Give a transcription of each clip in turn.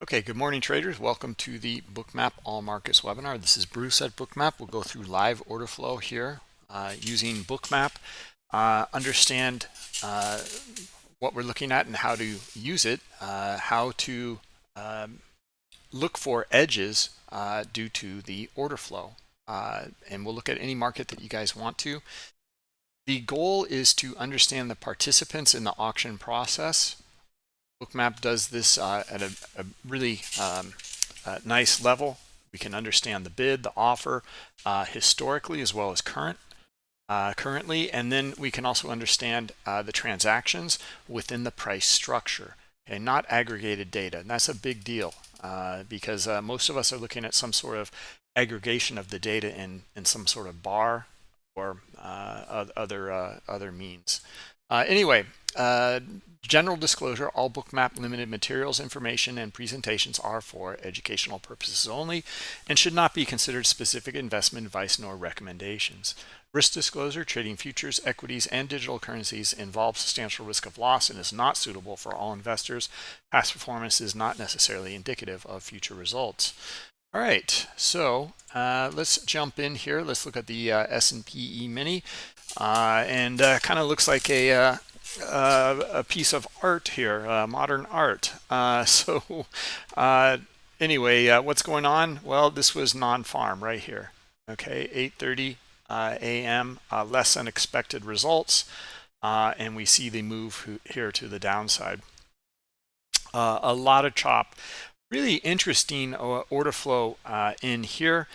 Okay, good morning traders. Welcome to the Bookmap All Markets webinar. This is Bruce at Bookmap. We'll go through live order flow here using Bookmap, understand what we're looking at and how to use it, how to look for edges due to the order flow. And we'll look at any market that you guys want to. The goal is to understand the participants in the auction process. Bookmap does this at a really nice level. We can understand the bid, the offer, historically as well as currently, and then we can also understand the transactions within the price structure. Okay, not aggregated data, and that's a big deal because most of us are looking at some sort of aggregation of the data in some sort of bar or other means. Anyway, general disclosure, all Bookmap limited materials, information, and presentations are for educational purposes only and should not be considered specific investment advice nor recommendations. Risk disclosure, trading futures, equities, and digital currencies involves substantial risk of loss and is not suitable for all investors. Past performance is not necessarily indicative of future results. All right, so let's jump in here. Let's look at the S&P E-mini, and kind of looks like a piece of art here, modern art. Anyway, what's going on? Well, this was non-farm right here. Okay, 8:30 a.m. Less than expected results, and we see the move here to the downside. A lot of chop. Really interesting order flow in here.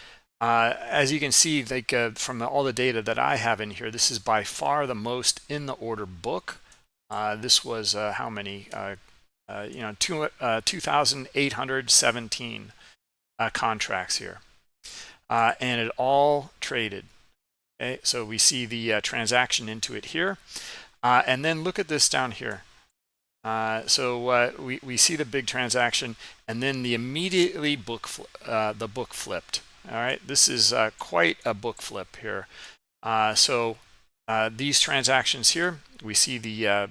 As you can see, like from all the data that I have in here, this is by far the most in the order book. This was how many? 2,817 contracts here, and it all traded. Okay, so we see the transaction into it here, and then look at this down here. We see the big transaction, and then the immediately the book flipped. All right, this is quite a book flip here. These transactions here, we see the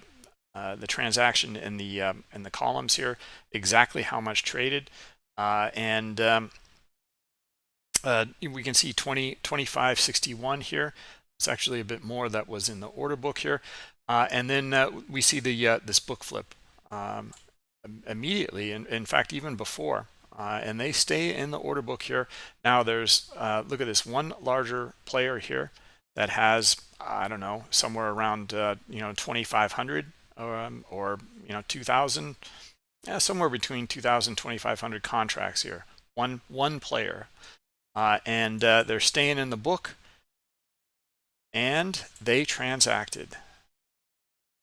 transaction in the columns here, exactly how much traded, and we can see 2561 here. It's actually a bit more that was in the order book here. And then we see the this book flip immediately, and in fact even before, and they stay in the order book here. Now there's look at this one larger player here that has, I don't know, somewhere around 2,500 or 2,000, somewhere between 2,000 2,500 contracts here. One player, and they're staying in the book, and they transacted.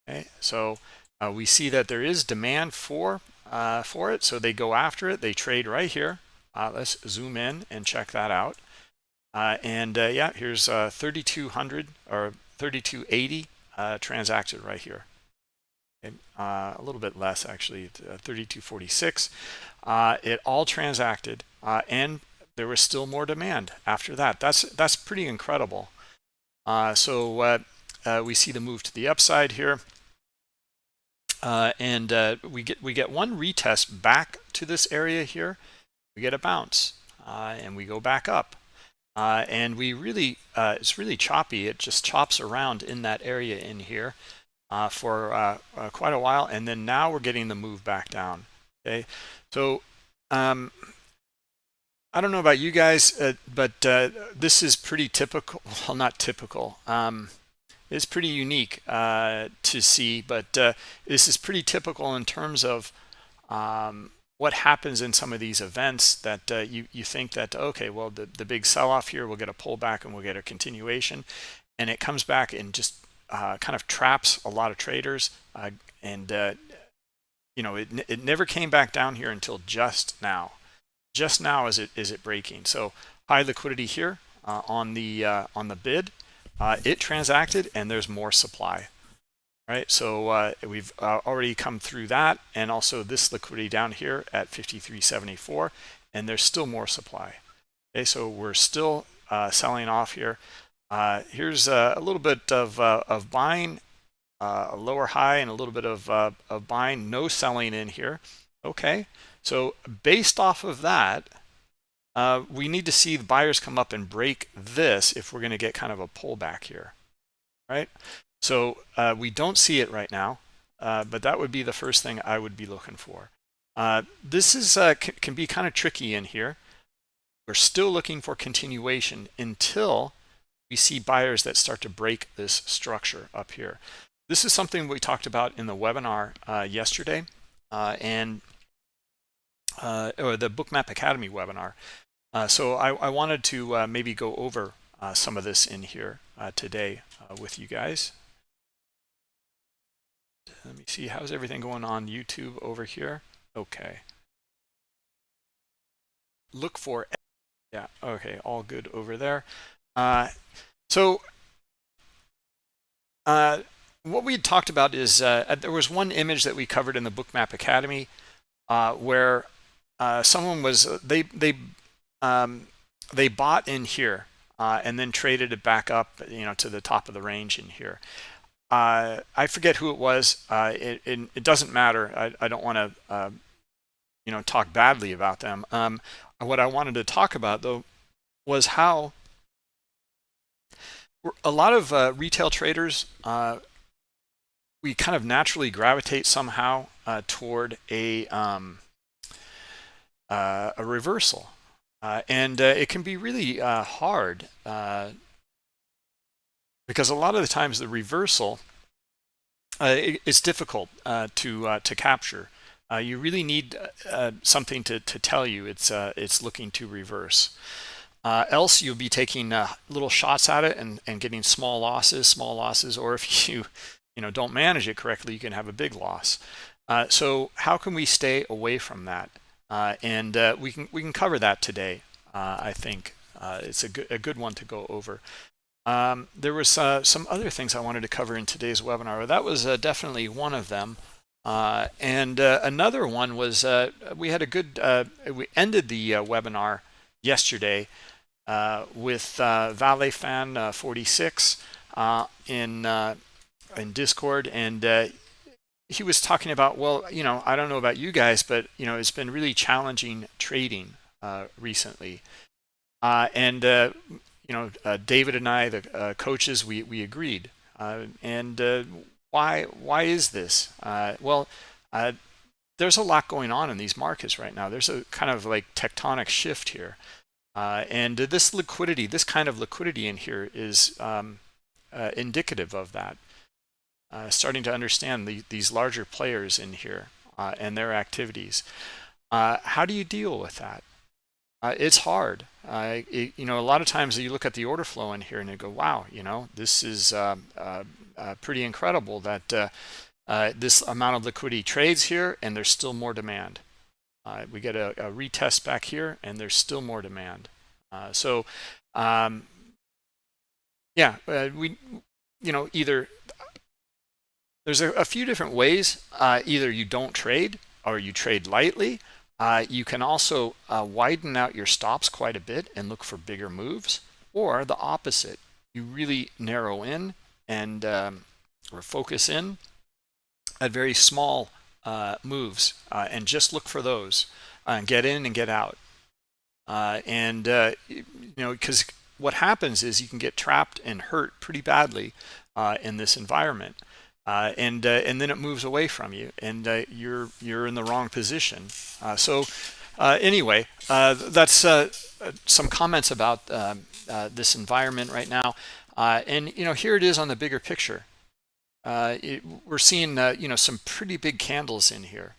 Okay, so we see that there is demand for it, so they go after it. They trade right here. Let's zoom in and check that out. Yeah, here's 3,200 or 3,280 transacted right here. Okay, a little bit less actually, 3,246. It all transacted, and there was still more demand after that. That's pretty incredible. We see the move to the upside here. We get one retest back to this area here. We get a bounce, and we go back up, and we really it's really choppy. It just chops around in that area in here for quite a while, and then now we're getting the move back down. Okay, so I don't know about you guys, but this is pretty typical. Well, not typical. It's pretty unique to see, but this is pretty typical in terms of what happens in some of these events that you think that, okay, well, the big sell-off here, we'll get a pullback and we'll get a continuation, and it comes back and just kind of traps a lot of traders, it never came back down here until just now. Just now is it breaking. So high liquidity here on the bid. It transacted, and there's more supply, right? So we've already come through that, and also this liquidity down here at 53.74, and there's still more supply. Okay, so we're still selling off here. Here's a little bit of buying, a lower high, and a little bit of buying. No selling in here. Okay, so based off of that, we need to see the buyers come up and break this if we're going to get kind of a pullback here, right? So we don't see it right now, but that would be the first thing I would be looking for. This is can be kind of tricky in here. We're still looking for continuation until we see buyers that start to break this structure up here. This is something we talked about in the webinar yesterday or the Bookmap Academy webinar. So I wanted to maybe go over some of this in here today with you guys. Let me see, how's everything going on YouTube over here? Okay. Look for, yeah, okay, all good over there. So what we had talked about is there was one image that we covered in the Bookmap Academy where someone was, they bought in here and then traded it back up, to the top of the range in here. I forget who it was. It doesn't matter. I don't want to, talk badly about them. What I wanted to talk about though was how a lot of retail traders, we kind of naturally gravitate somehow toward a reversal, and it can be really hard because a lot of the times the reversal it's difficult to capture. You really need something to tell you it's looking to reverse. Else you'll be taking little shots at it and getting small losses, or if you don't manage it correctly, you can have a big loss. So how can we stay away from that? And we can cover that today. I think it's a good one to go over. There was some other things I wanted to cover in today's webinar. That was definitely one of them. And another one was we had a good, we ended the webinar yesterday with ValeFan 46 in Discord, and he was talking about, well, I don't know about you guys, but it's been really challenging trading recently, and David and I, the coaches, we agreed. And why is this? Well, there's a lot going on in these markets right now. There's a kind of like tectonic shift here. And this kind of liquidity in here is indicative of that. Starting to understand these larger players in here and their activities. How do you deal with that? It's hard. A lot of times you look at the order flow in here and you go, wow, this is pretty incredible that this amount of liquidity trades here and there's still more demand. We get a retest back here and there's still more demand. Either there's a few different ways. Either you don't trade or you trade lightly. You can also widen out your stops quite a bit and look for bigger moves, or the opposite. You really narrow in and or focus in at very small moves and just look for those and get in and get out. Because what happens is you can get trapped and hurt pretty badly in this environment. And then it moves away from you, and you're in the wrong position. Anyway, that's some comments about this environment right now. And here it is on the bigger picture. We're seeing some pretty big candles in here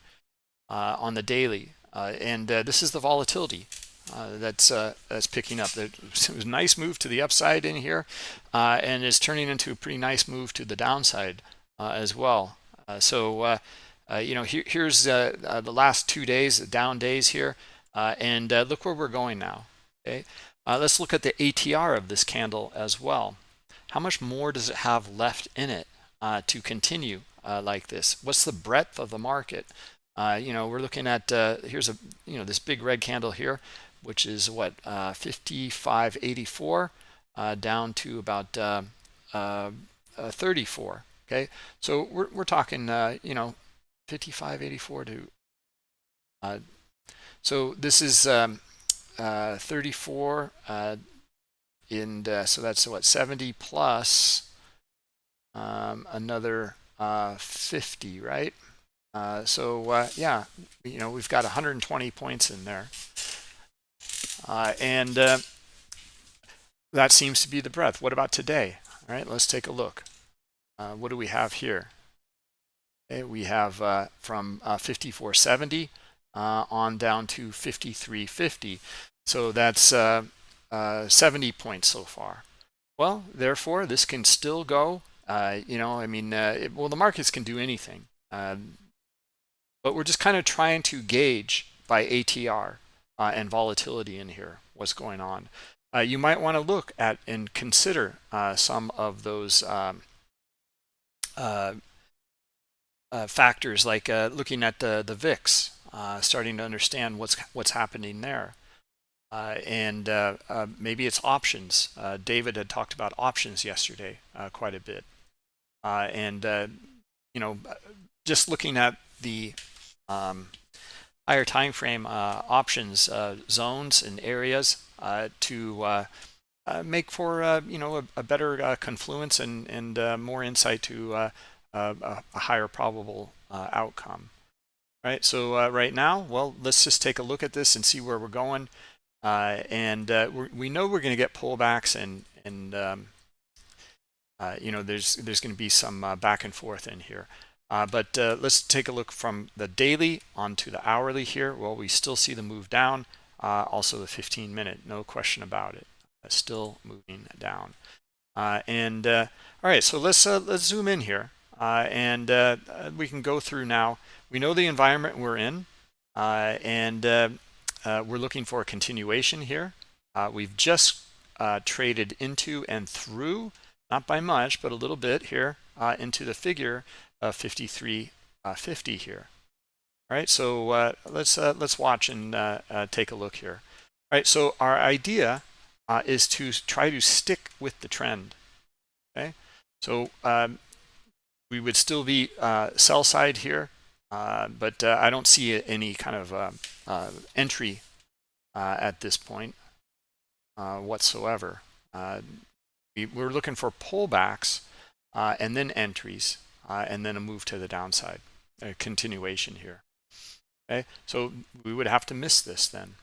on the daily, and this is the volatility that's picking up. It was a nice move to the upside in here, and is turning into a pretty nice move to the downside. As well. Here's the last 2 days, down days here, and look where we're going now. Okay, let's look at the ATR of this candle as well. How much more does it have left in it to continue like this? What's the breadth of the market? We're looking at here's this big red candle here, which is what 55.84 down to about 34. Okay, so we're talking 55.84 to So this is 34, and so that's what, 70 plus another 50, right? Yeah, we've got 120 points in there, and that seems to be the breadth. What about today? All right, let's take a look. What do we have here? Okay, we have from 54.70 on down to 53.50. So that's 70 points so far. Well, therefore, this can still go. Well, the markets can do anything, but we're just kind of trying to gauge by ATR and volatility in here what's going on. You might want to look at and consider some of those factors, like looking at the VIX, starting to understand what's happening there. And maybe it's options. David had talked about options yesterday quite a bit. Just looking at the higher time frame options zones and areas to make for a better confluence and more insight to a higher probable outcome. Right. So right now, well, let's just take a look at this and see where we're going. We know we're going to get pullbacks, and there's going to be some back and forth in here. But let's take a look from the daily onto the hourly here. Well, we still see the move down. Also the 15-minute, no question about it, still moving down. All right, so let's zoom in here, and we can go through now. We know the environment we're in, we're looking for a continuation here. We've just traded into and through, not by much, but a little bit here, into the figure of 53.50 here. All right, so let's watch and take a look here. All right, so our idea is to try to stick with the trend. Okay, so we would still be sell side here, but I don't see any kind of entry at this point whatsoever. We're looking for pullbacks and then entries and then a move to the downside, a continuation here. Okay, so we would have to miss this then.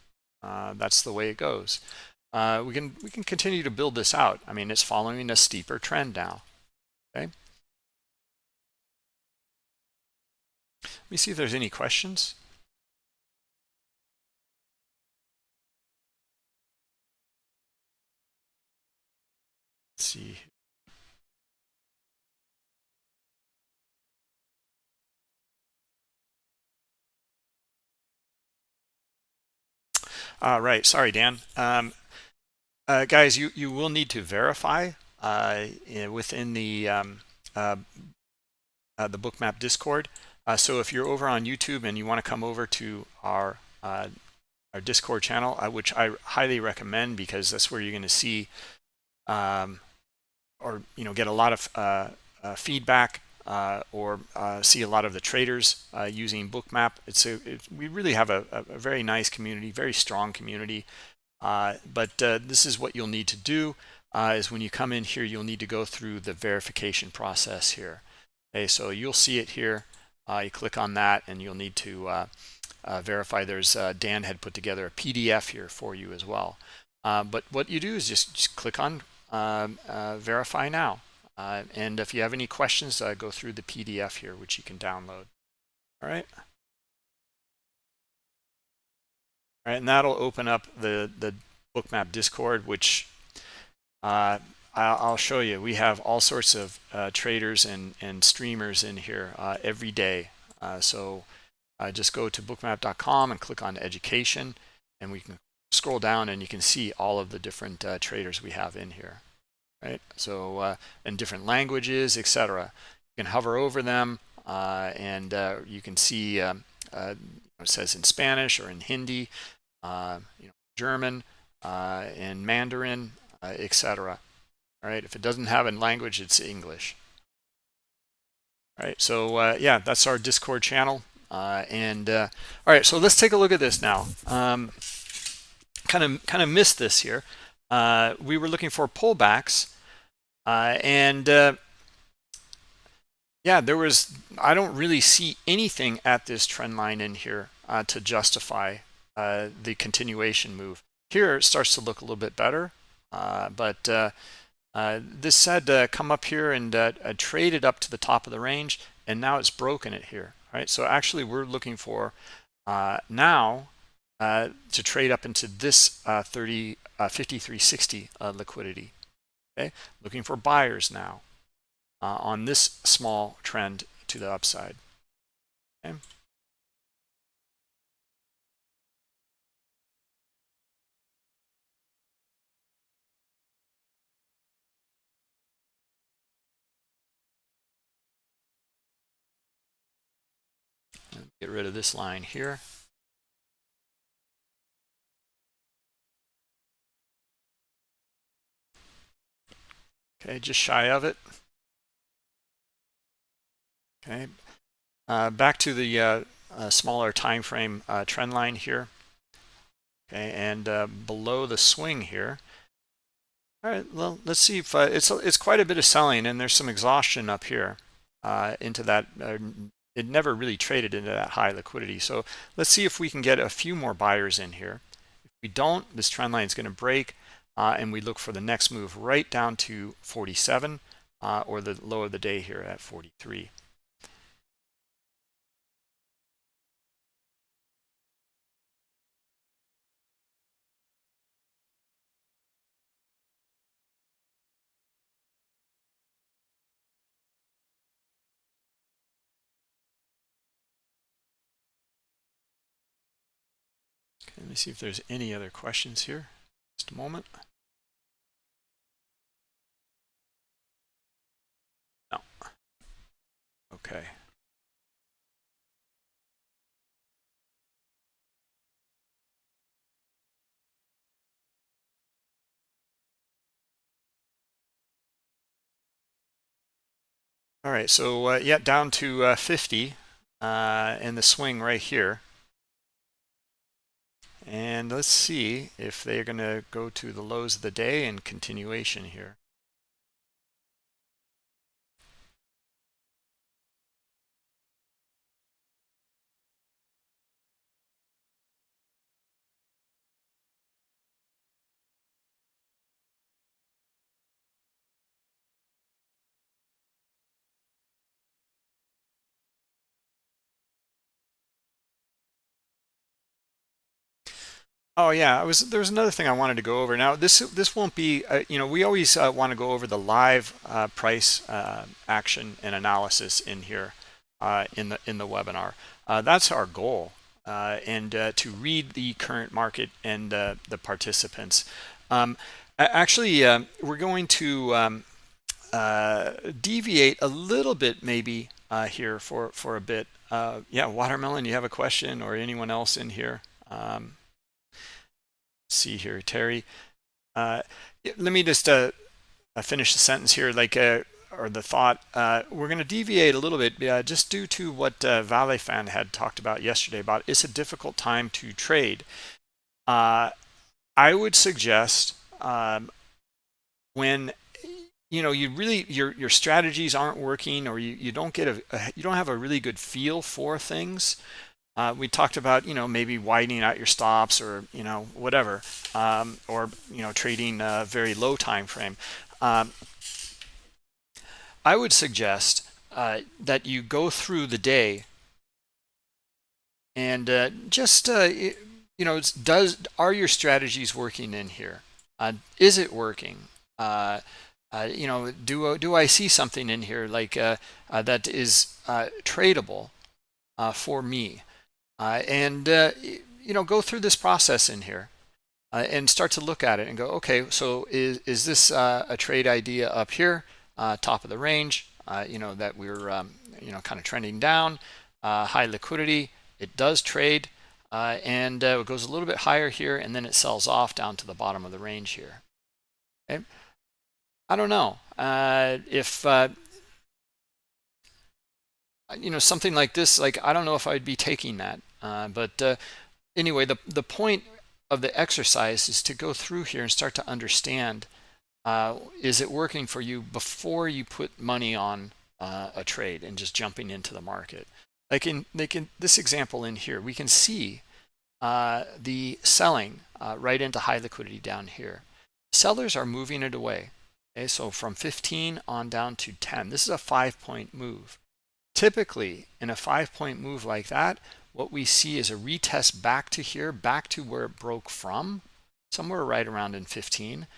That's the way it goes. We can continue to build this out. I mean, it's following a steeper trend now. Okay. Let me see if there's any questions. Let's see. Right. Sorry, Dan. Guys, you will need to verify within the Bookmap Discord. So if you're over on YouTube and you want to come over to our Discord channel, which I highly recommend, because that's where you're going to see or get a lot of feedback or see a lot of the traders using Bookmap. We really have a very nice community, very strong community. But this is what you'll need to do is when you come in here, you'll need to go through the verification process here. Okay, so you'll see it here. You click on that and you'll need to verify. There's Dan had put together a PDF here for you as well. But what you do is just click on verify now. And if you have any questions, go through the PDF here, which you can download. All right. All right, and that'll open up the Bookmap Discord, which I'll show you. We have all sorts of traders and streamers in here every day. So just go to bookmap.com and click on education, and we can scroll down and you can see all of the different traders we have in here. Right, so in different languages, etc. You can hover over them and you can see it says in Spanish or in Hindi, German, and Mandarin, etc. All right, if it doesn't have a language, it's English. All right, so yeah, that's our Discord channel. All right, so let's take a look at this now. Kind of missed this here. We were looking for pullbacks, yeah, I don't really see anything at this trend line in here to justify the continuation move. Here it starts to look a little bit better, but this had come up here and traded up to the top of the range, and now it's broken it here. Right, so actually we're looking for now to trade up into this 5360 liquidity. Okay, looking for buyers now on this small trend to the upside. Okay. Get rid of this line here. Okay, just shy of it. Okay, back to the smaller time frame trend line here. Okay, and below the swing here. All right, well, let's see if it's quite a bit of selling, and there's some exhaustion up here into that. It never really traded into that high liquidity. So let's see if we can get a few more buyers in here. If we don't, this trend line is going to break, and we look for the next move right down to 47 or the low of the day here at 43. Okay, let me see if there's any other questions here. Just a moment. No. Okay. All right, so yeah, down to 50 in the swing right here. And let's see if they're going to go to the lows of the day and continuation here. Oh yeah, there was another thing I wanted to go over. Now this won't be we always want to go over the live price action and analysis in here in the webinar. That's our goal, and to read the current market and the participants. Actually, we're going to deviate a little bit maybe here for a bit. Yeah, Watermelon, you have a question, or anyone else in here? See here, Terry. Let me just finish the sentence here, or the thought. We're going to deviate a little bit just due to what Valefan had talked about yesterday about it's a difficult time to trade. I would suggest when you really your strategies aren't working, or you don't get you don't have a really good feel for things. We talked about maybe widening out your stops, or whatever, or trading a very low time frame. I would suggest that you go through the day and just are your strategies working in here? Is it working? Do I see something in here that is tradable for me? Go through this process in here and start to look at it and go, okay, so is this a trade idea up here, top of the range, that we're kind of trending down, high liquidity, it does trade, and it goes a little bit higher here, and then it sells off down to the bottom of the range here. Okay, I don't know if something like this, like I don't know if I'd be taking that. But anyway, the point of the exercise is to go through here and start to understand, is it working for you before you put money on a trade and just jumping into the market. Like in this example in here, we can see the selling right into high liquidity down here. Sellers are moving it away. Okay, so from 15 on down to 10. This is a 5-point move. Typically, in a 5-point move like that, what we see is a retest back to here, back to where it broke from, somewhere right around in 15.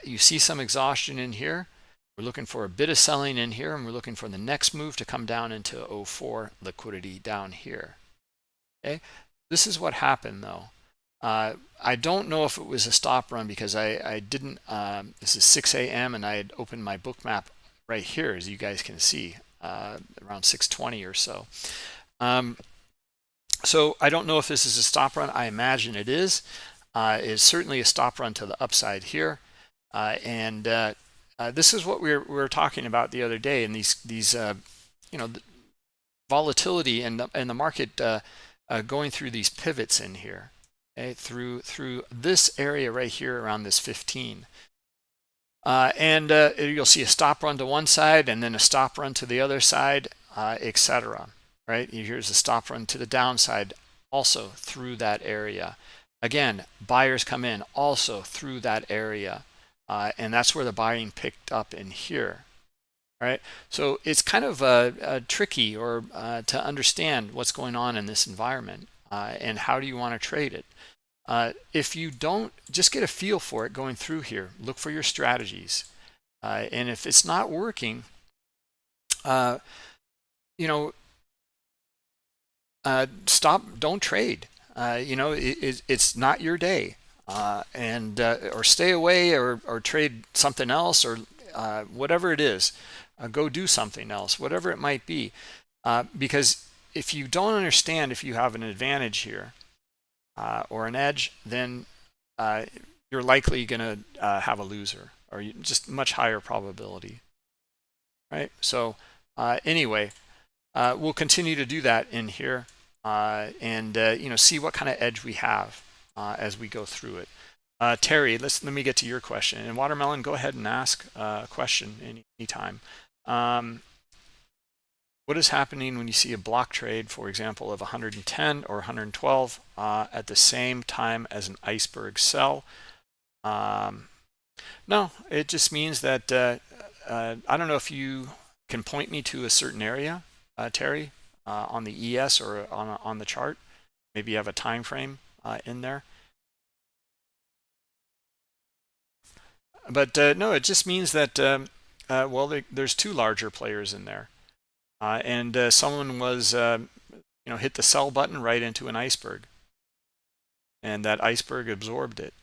You see some exhaustion in here. We're looking for a bit of selling in here, and we're looking for the next move to come down into 04 liquidity down here. Okay, this is what happened though. I don't know if it was a stop run because I didn't. This is 6 a.m. and I had opened my Bookmap right here, as you guys can see, around 6:20 or so. So I don't know if this is a stop run. I imagine it is. It's certainly a stop run to the upside here, and this is what we were talking about the other day. And these the volatility and the market going through these pivots in here, okay, through this area right here around this 15. And you'll see a stop run to one side and then a stop run to the other side, etc. Right? Here's a stop run to the downside also through that area. Again, buyers come in also through that area. And that's where the buying picked up in here. Right? So it's kind of tricky or to understand what's going on in this environment and how do you want to trade it. If you don't, just get a feel for it going through here. Look for your strategies. And if it's not working, stop, don't trade. It's not your day. Or stay away or trade something else or whatever it is. Go do something else, whatever it might be. Because if you don't understand if you have an advantage here, or an edge, then you're likely going to have a loser or just much higher probability, right? So anyway, we'll continue to do that in here and see what kind of edge we have as we go through it. Terry, let me get to your question. And Watermelon, go ahead and ask a question anytime. What is happening when you see a block trade, for example, of 110 or 112 at the same time as an iceberg sell? No, it just means that I don't know if you can point me to a certain area, Terry, on the ES or on the chart. Maybe you have a time frame in there. But no, it just means that, well, there's two larger players in there. And someone was, hit the sell button right into an iceberg. And that iceberg absorbed it.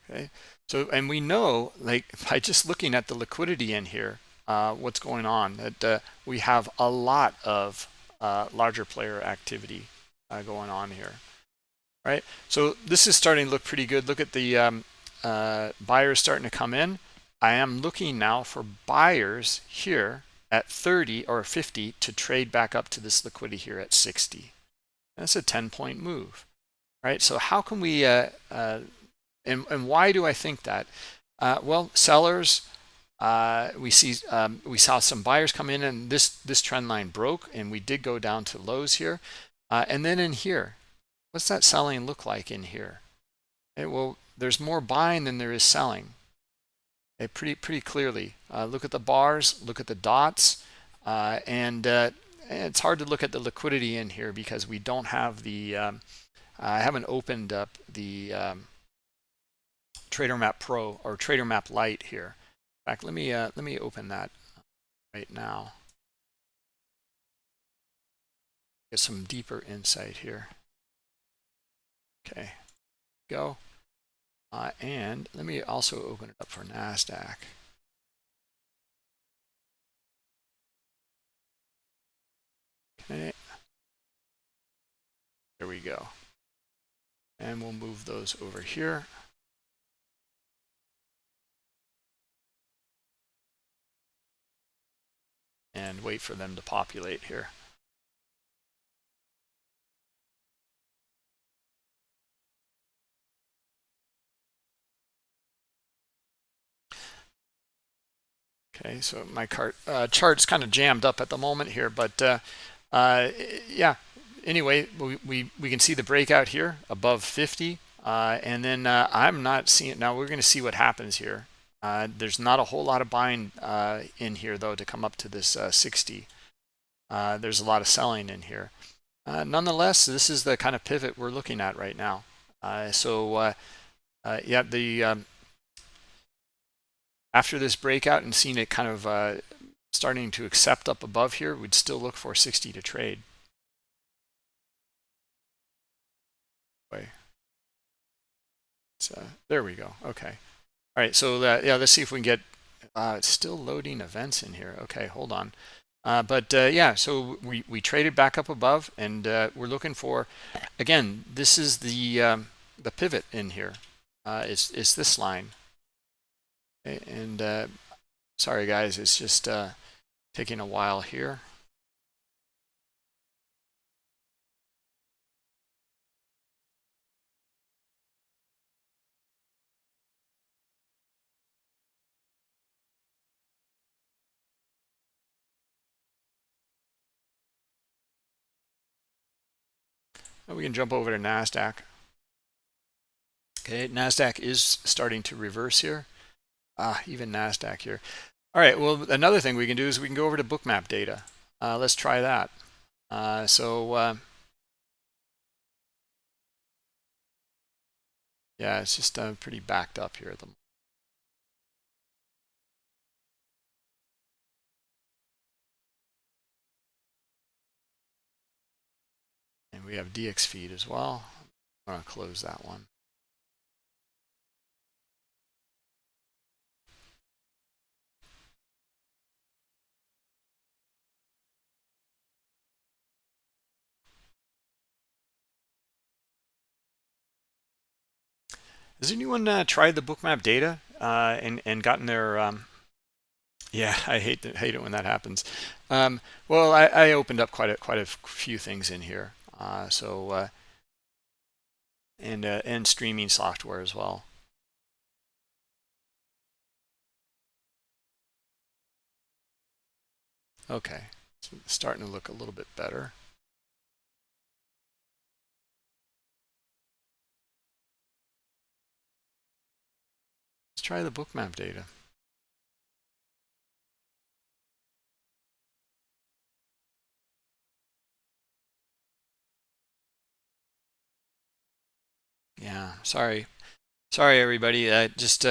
Okay. So, and we know, like, by just looking at the liquidity in here, what's going on, that we have a lot of larger player activity going on here. Right. So this is starting to look pretty good. Look at the buyers starting to come in. I am looking now for buyers here at 30 or 50 to trade back up to this liquidity here at 60. That's a 10-point move, right? So how can we, and why do I think that? Well, sellers, we saw some buyers come in and this trend line broke and we did go down to lows here. And then in here, what's that selling look like in here? Okay, well, there's more buying than there is selling. Okay, pretty clearly. Look at the bars, look at the dots, and it's hard to look at the liquidity in here because we don't have the. I haven't opened up the TraderMap Pro or TraderMap Lite here. In fact, let me open that right now. Get some deeper insight here. Okay, go. And let me also open it up for NASDAQ. Okay, there we go. And we'll move those over here. and wait for them to populate here. Okay, so my chart's kind of jammed up at the moment here, but yeah. Anyway, we can see the breakout here above 50, and then I'm not seeing. Now we're going to see what happens here. There's not a whole lot of buying in here though to come up to this 60. There's a lot of selling in here. Nonetheless, this is the kind of pivot we're looking at right now. Yeah, after this breakout and seeing it kind of starting to accept up above here, we'd still look for 60 to trade. So there we go. Okay. All right. So yeah, let's see if we can get. It's still loading events in here. Okay, hold on. Yeah, so we traded back up above, and we're looking for, again, this is the pivot in here. It's this line. Okay, and sorry guys, it's just taking a while here. We can jump over to NASDAQ. Okay, NASDAQ is starting to reverse here. Even NASDAQ here. All right, well, another thing we can do is we can go over to Bookmap data. Let's try that. Yeah, it's just pretty backed up here at the moment. And we have DX feed as well. I'm going to close that one. Has anyone tried the Bookmap data and gotten their? Yeah, I hate it when that happens. Well, I opened up quite a few things in here. And streaming software as well. Okay, so it's starting to look a little bit better. Let's try the Bookmap data. Yeah, sorry everybody. Just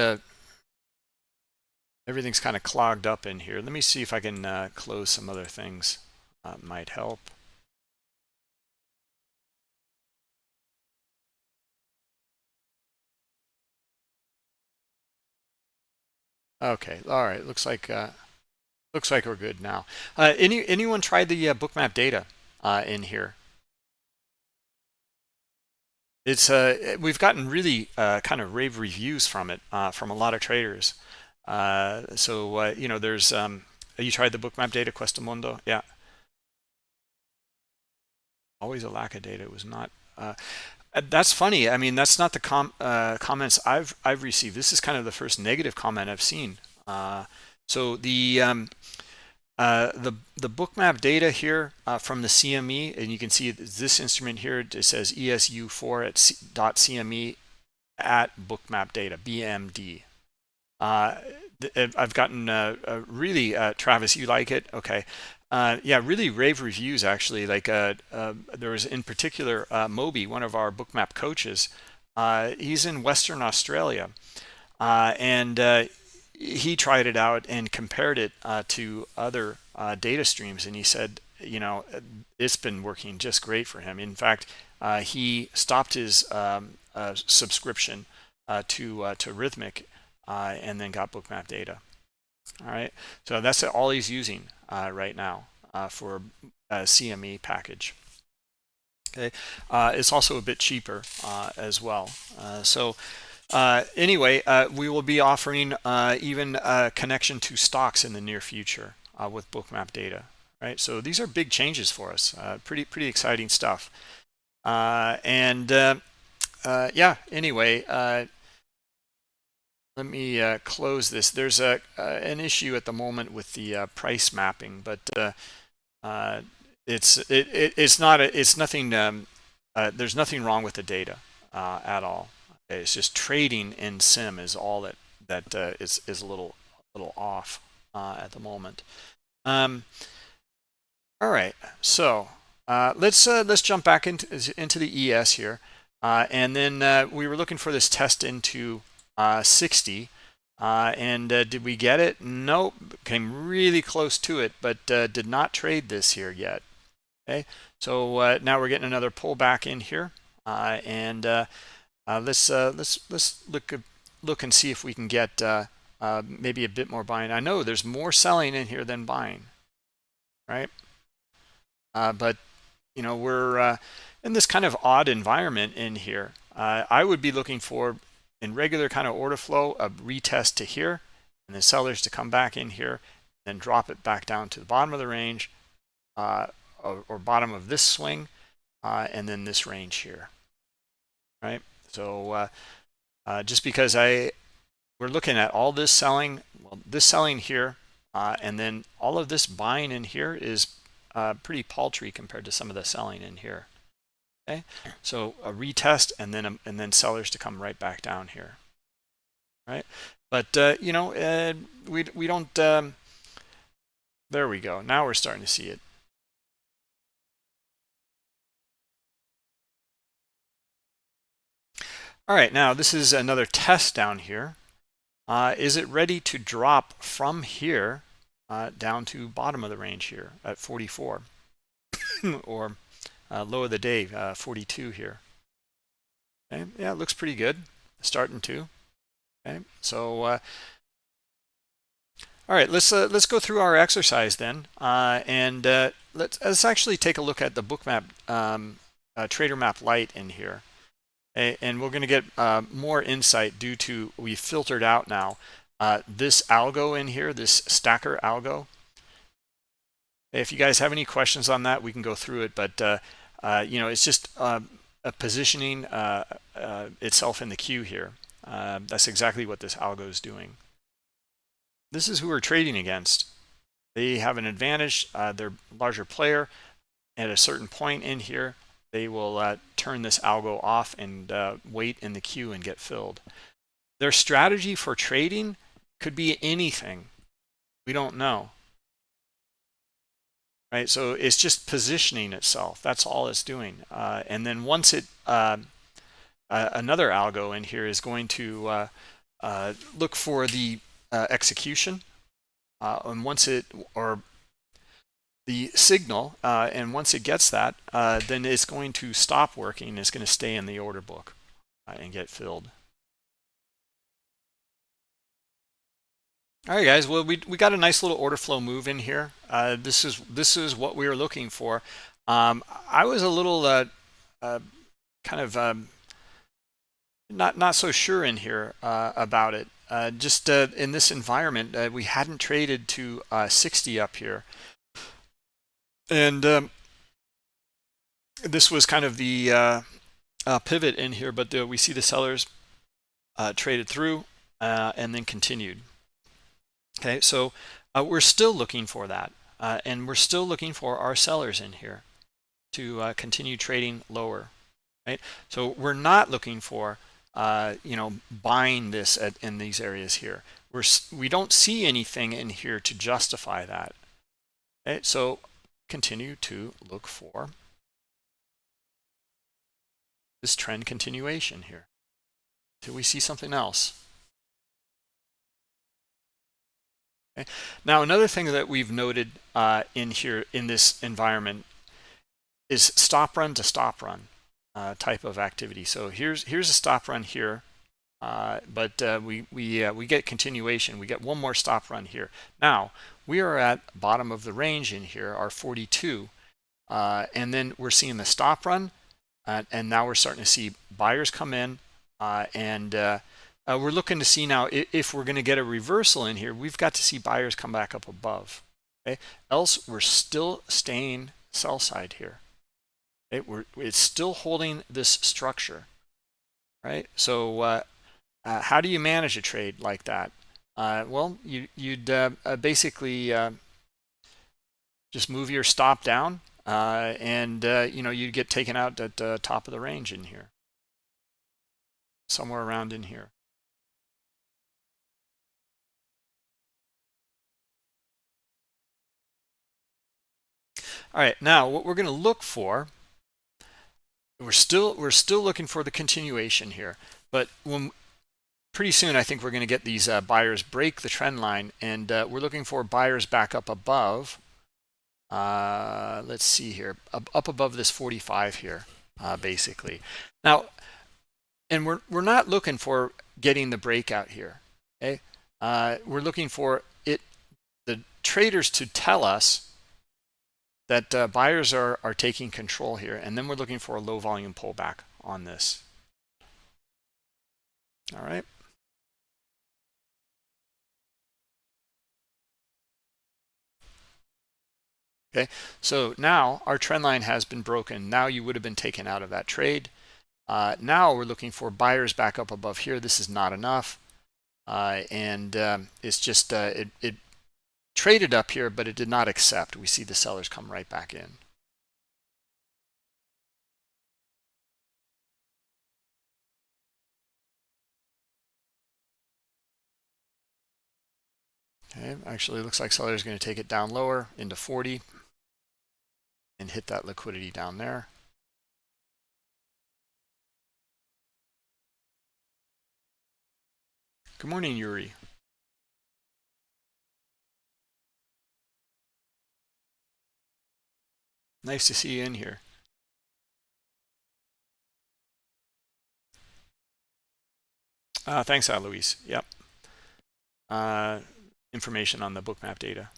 everything's kind of clogged up in here. Let me see if I can close some other things. Might help. Okay, all right. Looks like we're good now. Anyone tried the Bookmap data in here? It's we've gotten really kind of rave reviews from it from a lot of traders. You know, there's you tried the Bookmap data, Mundo? Yeah. Always a lack of data. It was not. That's funny. I mean, that's not the comments I've received. This is kind of the first negative comment I've seen. So the Bookmap data here from the CME, and you can see this instrument here. It says ESU4 at .cme at Bookmap data BMD. I've gotten really Travis, you like it? Okay. Yeah, really rave reviews actually. Like there was in particular Moby, one of our Bookmap coaches. He's in Western Australia, and he tried it out and compared it to other data streams, and he said, you know, it's been working just great for him. In fact, he stopped his subscription to Rhythmic and then got Bookmap data. All right, so that's all he's using right now for a CME package. Okay, it's also a bit cheaper as well. Anyway, we will be offering even a connection to stocks in the near future. with Bookmap data, right? So these are big changes for us. Pretty exciting stuff. Yeah, anyway, let me close this. There's an issue at the moment with the price mapping, but it's nothing. There's nothing wrong with the data at all. It's just trading in sim is all that is a little off at the moment. All right, so let's jump back into the ES here, and then we were looking for this test into 60, and did we get it? Nope, came really close to it, but did not trade this here yet. Okay, so now we're getting another pullback in here, and let's look and see if we can get maybe a bit more buying. I know there's more selling in here than buying, right? But you know, we're in this kind of odd environment in here. I would be looking for, in regular kind of order flow, a retest to here, and then sellers to come back in here, then drop it back down to the bottom of the range, or bottom of this swing, and then this range here, right? So just because we're looking at all this selling, well, this selling here, and then all of this buying in here is pretty paltry compared to some of the selling in here. Okay, so a retest and then sellers to come right back down here, right? But you know, we don't. There we go. Now we're starting to see it. All right, now this is another test down here. Is it ready to drop from here down to bottom of the range here at 44, or low of the day 42 here? Okay, yeah, it looks pretty good, starting to. Okay, so all right, let's go through our exercise then, and let's actually take a look at the Bookmap Trader Map Lite in here. And we're going to get more insight due to we filtered out now this algo in here, this stacker algo. If you guys have any questions on that, we can go through it. But you know, it's just positioning itself in the queue here. That's exactly what this algo is doing. This is who we're trading against. They have an advantage. They're a larger player. At a certain point in here, they will turn this algo off and wait in the queue and get filled. Their strategy for trading could be anything. We don't know, right? So it's just positioning itself. That's all it's doing. And then once it, another algo in here is going to look for the execution, and once it, or the signal, and once it gets that, then it's going to stop working. It's going to stay in the order book and get filled. All right, guys. Well, we got a nice little order flow move in here. This is what we were looking for. I was a little kind of not so sure in here about it. Just in this environment, we hadn't traded to 60 up here. And this was kind of the pivot in here, but we see the sellers traded through and then continued. Okay, so we're still looking for that, and we're still looking for our sellers in here to continue trading lower, right? So we're not looking for you know, buying this in these areas here. We don't see anything in here to justify that. Okay, so continue to look for this trend continuation here till we see something else. Okay. Now, another thing that we've noted in here in this environment is stop run to stop run type of activity. So here's a stop run here, but we get continuation. We get one more stop run here. Now we are at bottom of the range in here, our 42, and then we're seeing the stop run, and now we're starting to see buyers come in, and we're looking to see now if we're going to get a reversal in here. We've got to see buyers come back up above. Okay, else we're still staying sell side here. It's still holding this structure, right? So how do you manage a trade like that? Well, you'd basically just move your stop down, and you'd get taken out at the top of the range in here, somewhere around in here. All right, now what we're going to look for, we're still looking for the continuation here, but pretty soon I think we're going to get these buyers break the trend line, and we're looking for buyers back up above. Let's see here, up above this 45 here, basically. Now, and we're not looking for getting the breakout here. Okay, we're looking for the traders to tell us that buyers are taking control here, and then we're looking for a low volume pullback on this. All right. Okay, so now our trend line has been broken. Now you would have been taken out of that trade. Now we're looking for buyers back up above here. This is not enough, and it's just it traded up here, but it did not accept. We see the sellers come right back in. Okay, actually, it looks like sellers going to take it down lower into 40 and hit that liquidity down there. Good morning, Yuri. Nice to see you in here. Thanks, Luis. Yep. Information on the Bookmap data.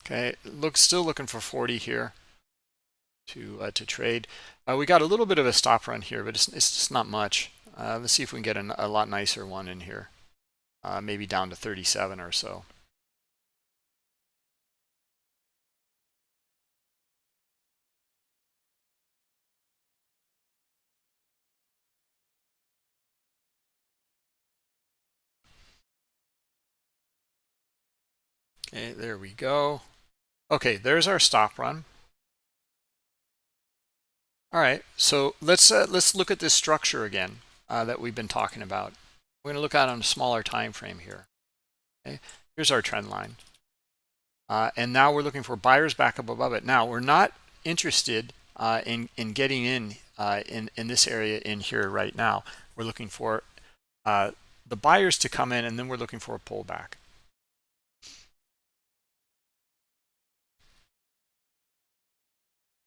Okay, still looking for 40 here to trade. We got a little bit of a stop run here, but it's just not much. Let's see if we can get a lot nicer one in here, maybe down to 37 or so. Okay, there we go. Okay, there's our stop run. All right, so let's look at this structure again that we've been talking about. We're going to look at it on a smaller time frame here. Okay, here's our trend line, and now we're looking for buyers back up above it. Now we're not interested in getting in this area in here right now. We're looking for the buyers to come in, and then we're looking for a pullback.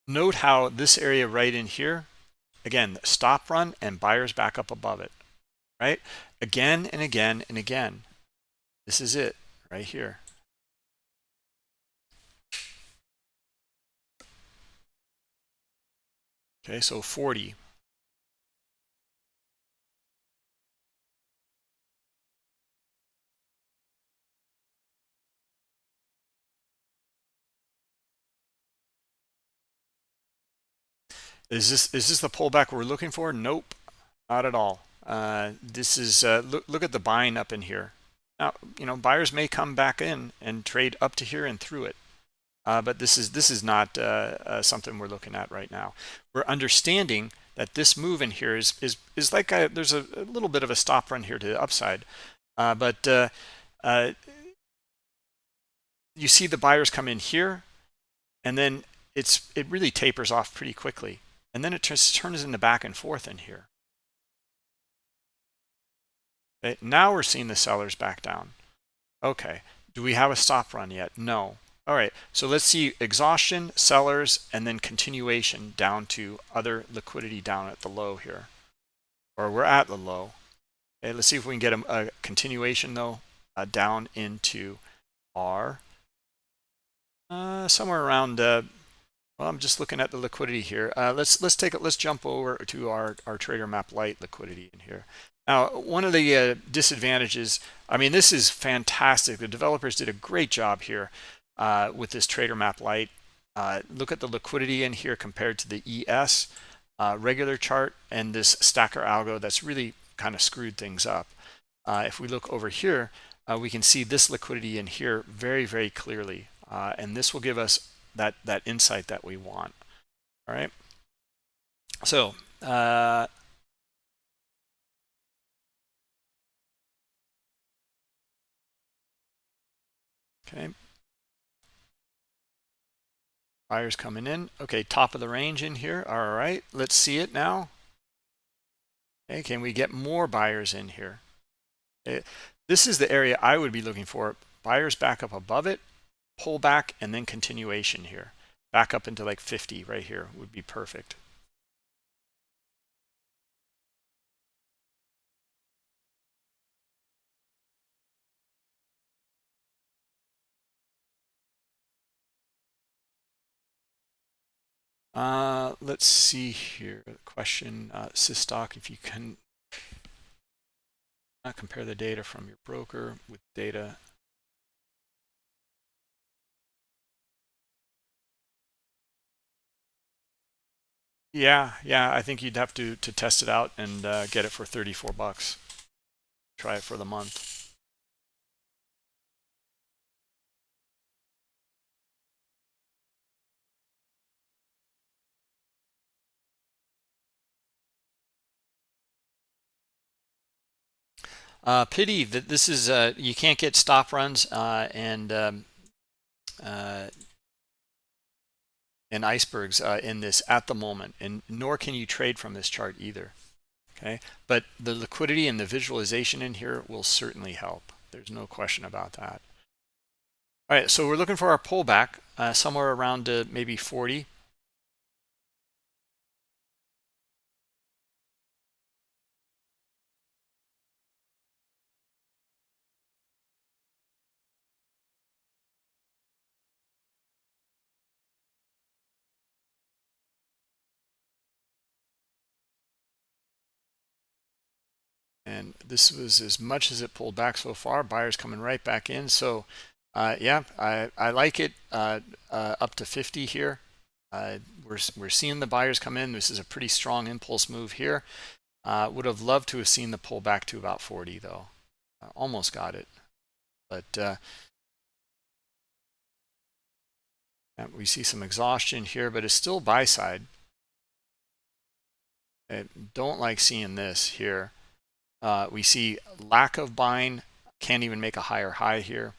Note how this area right in here, again, stop run and buyers back up above it, right? Again and again and again. This is it right here. Okay, so 40. Is this the pullback we're looking for? Nope, not at all. This is look at the buying up in here. Now, buyers may come back in and trade up to here and through it, but this is not something we're looking at right now. We're understanding that this move in here is like there's a little bit of a stop run here to the upside, but you see the buyers come in here, and then it really tapers off pretty quickly. And then it just turns into back and forth in here. Okay, now we're seeing the sellers back down. Okay, do we have a stop run yet? No. All right, so let's see exhaustion, sellers, and then continuation down to other liquidity down at the low here. Or we're at the low. Okay, let's see if we can get a continuation though, down into R. Somewhere around Well, I'm just looking at the liquidity here. Let's jump over to our Trader Map Lite liquidity in here. Now, one of the disadvantages, I mean, this is fantastic. The developers did a great job here with this Trader Map Lite. Look at the liquidity in here compared to the ES regular chart and this stacker algo that's really kind of screwed things up. If we look over here, we can see this liquidity in here very, very clearly. And this will give us that insight that we want. All right. So okay, buyers coming in. Okay, top of the range in here. All right, let's see it now. Okay, can we get more buyers in here? This is the area I would be looking for. Buyers back up above it, pull back, and then continuation here. Back up into like 50 right here would be perfect. Let's see here. Question, Systock, if you can compare the data from your broker with data. Yeah, I think you'd have to test it out and get it for 34 bucks. Try it for the month. Pity that this is you can't get stop runs and icebergs in this at the moment, and nor can you trade from this chart either. Okay, but the liquidity and the visualization in here will certainly help. There's no question about that. All right, so we're looking for our pullback somewhere around maybe 40. And this was as much as it pulled back so far. Buyers coming right back in. So yeah, I like it up to 50 here. We're seeing the buyers come in. This is a pretty strong impulse move here. Would have loved to have seen the pull back to about 40 though. Almost got it, but we see some exhaustion here, but it's still buy side. I don't like seeing this here. We see lack of buying, can't even make a higher high here.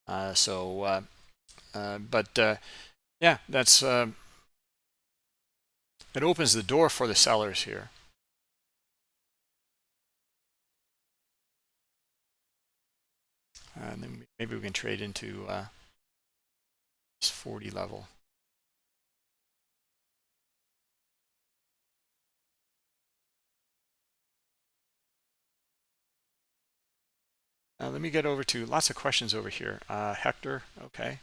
Yeah, that's it opens the door for the sellers here. And then maybe we can trade into this 40 level. Let me get over to lots of questions over here. Hector, okay.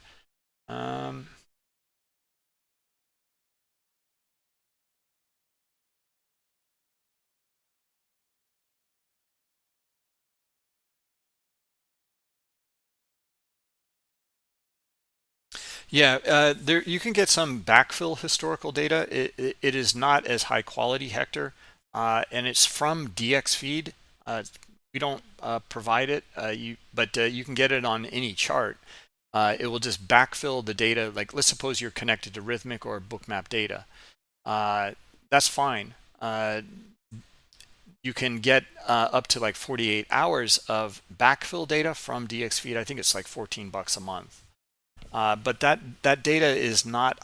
Yeah, there you can get some backfill historical data. It is not as high quality, Hector, and it's from DXFeed. We don't provide it, but you can get it on any chart. It will just backfill the data. Like let's suppose you're connected to Rhythmic or Bookmap data. That's fine. You can get up to like 48 hours of backfill data from DXFeed. I think it's like 14 bucks a month. But that data is not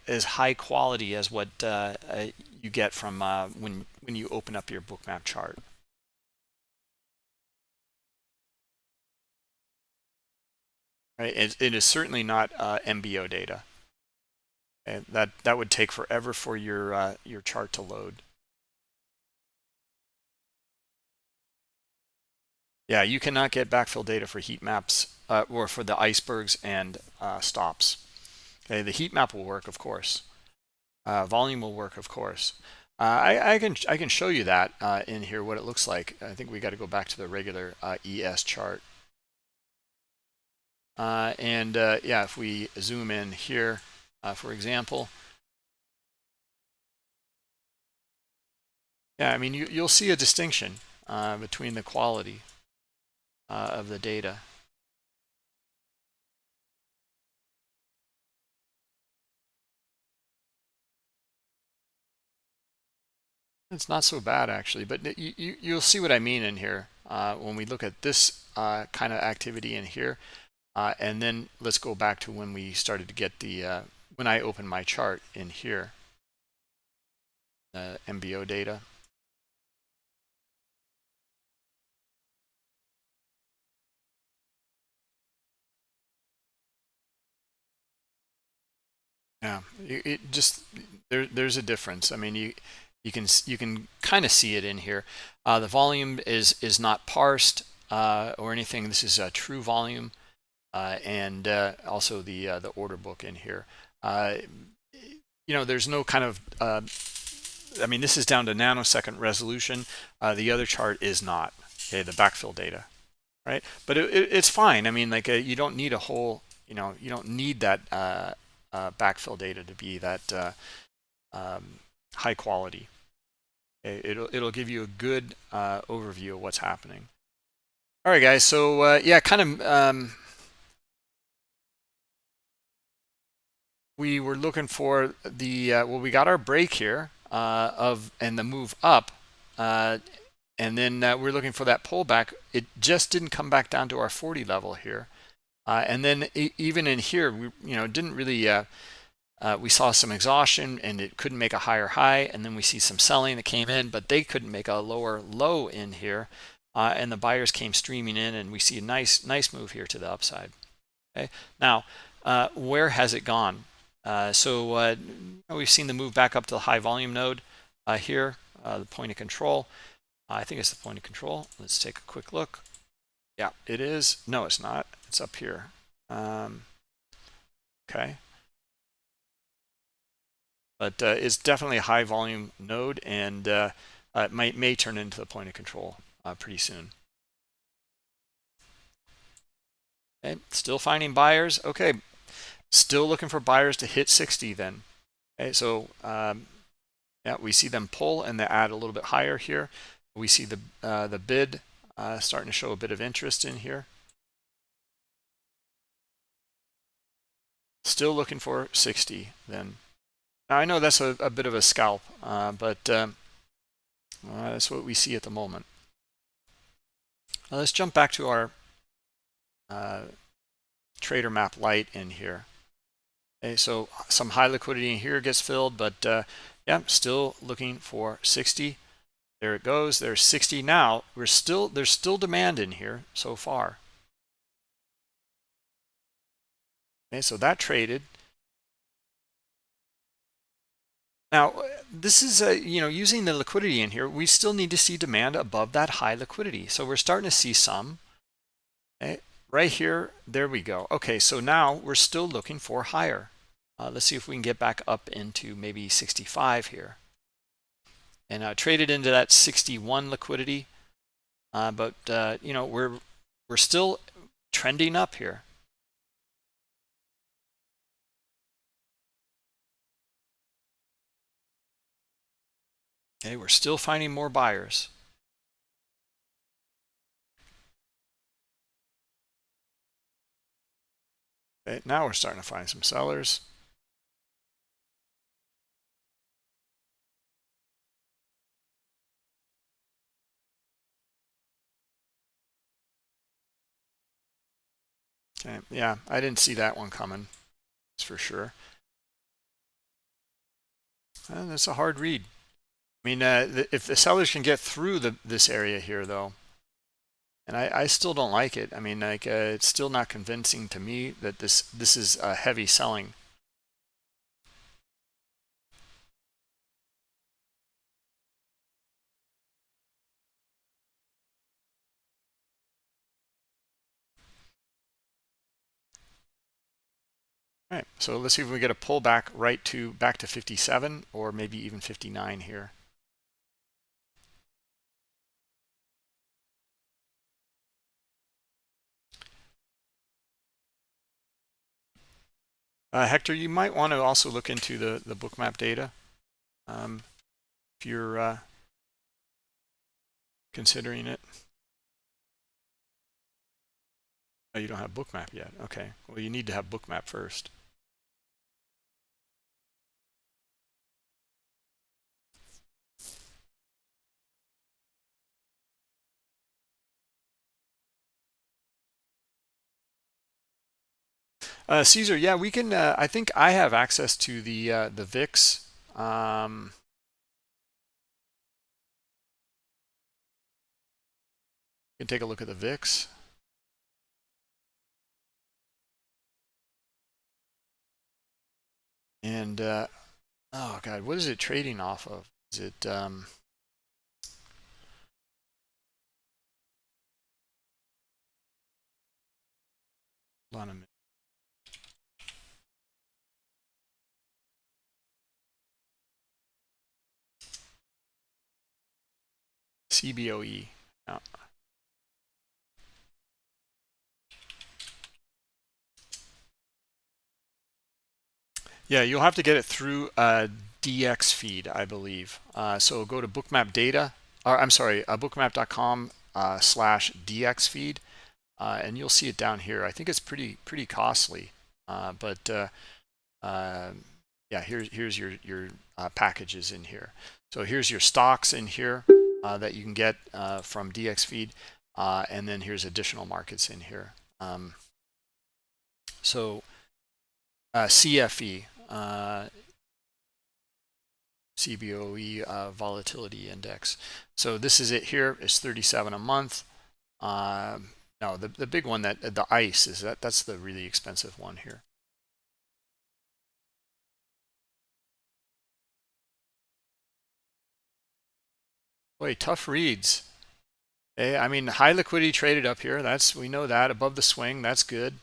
as high quality as what you get from when you open up your Bookmap chart. Right? It is certainly not MBO data. And that would take forever for your chart to load. Yeah, you cannot get backfill data for heat maps or for the icebergs and stops. Okay, the heat map will work, of course. Volume will work, of course. I can show you that in here what it looks like. I think we got to go back to the regular ES chart. Yeah, if we zoom in here, for example, yeah, I mean you'll see a distinction between the quality of the data. It's not so bad actually, but you'll see what I mean in here when we look at this kind of activity in here. And then let's go back to when we started to get the, when I opened my chart in here, MBO data. Yeah, it just, there's a difference. I mean, you can kind of see it in here. The volume is not parsed or anything. This is a true volume, and also the order book in here. You know, there's no kind of I mean, this is down to nanosecond resolution. The other chart is not. Okay, the backfill data, right? But it's fine. I mean, like you don't need a whole, you know, you don't need that backfill data to be that high quality. Okay? It'll give you a good overview of what's happening. All right, guys. So yeah, kind of. We were looking for the well, we got our break here and the move up, and then we're looking for that pullback. It just didn't come back down to our 40 level here, and then even in here, we didn't really. We saw some exhaustion and it couldn't make a higher high, and then we see some selling that came in, but they couldn't make a lower low in here, and the buyers came streaming in, and we see a nice move here to the upside. Okay, now where has it gone? So we've seen the move back up to the high volume node here, the point of control. I think it's the point of control. Let's take a quick look. Yeah, it is. No, it's not. It's up here. Okay. But it's definitely a high volume node, and it may turn into the point of control pretty soon. Okay, still finding buyers. Okay, still looking for buyers to hit 60 then. Okay, so yeah, we see them pull and they add a little bit higher here. We see the bid starting to show a bit of interest in here. Still looking for 60 then. Now I know that's a bit of a scalp, but that's what we see at the moment. Now let's jump back to our trader map light in here. Okay, so some high liquidity in here gets filled, but yeah, still looking for 60. There it goes. There's 60 now. There's still demand in here so far. Okay, so that traded. Now this is using the liquidity in here, we still need to see demand above that high liquidity. So we're starting to see some. Okay, right here, there we go. Okay, so now we're still looking for higher. Let's see if we can get back up into maybe 65 here. And traded into that 61 liquidity. But we're still trending up here. Okay, we're still finding more buyers. Okay, now we're starting to find some sellers. Okay, yeah, I didn't see that one coming. That's for sure. That's a hard read. I mean, if the sellers can get through this area here, though, and I still don't like it. I mean, like it's still not convincing to me that this is heavy selling. All right, So let's see if we get a pullback back to 57 or maybe even 59 here. Hector, you might want to also look into the Bookmap data if you're considering it. Oh, you don't have Bookmap yet. Okay. Well, you need to have Bookmap first. Caesar, yeah, we can. I think I have access to the VIX. You can take a look at the VIX. And oh God, what is it trading off of? Is it hold on a minute. CBOE. Yeah. Yeah, you'll have to get it through a DX feed, I believe. So go to Bookmap data, or I'm sorry, bookmap.com /DX feed, and you'll see it down here. I think it's pretty costly, but yeah, here's your packages in here. So here's your stocks in here that you can get from DX feed, and then here's additional markets in here. So CFE. CBOE volatility index. So this is it here. It's 37 a month. No, the big one, that the ICE is that's the really expensive one here. Boy, tough reads. I mean, high liquidity traded up here. We know that above the swing. That's good.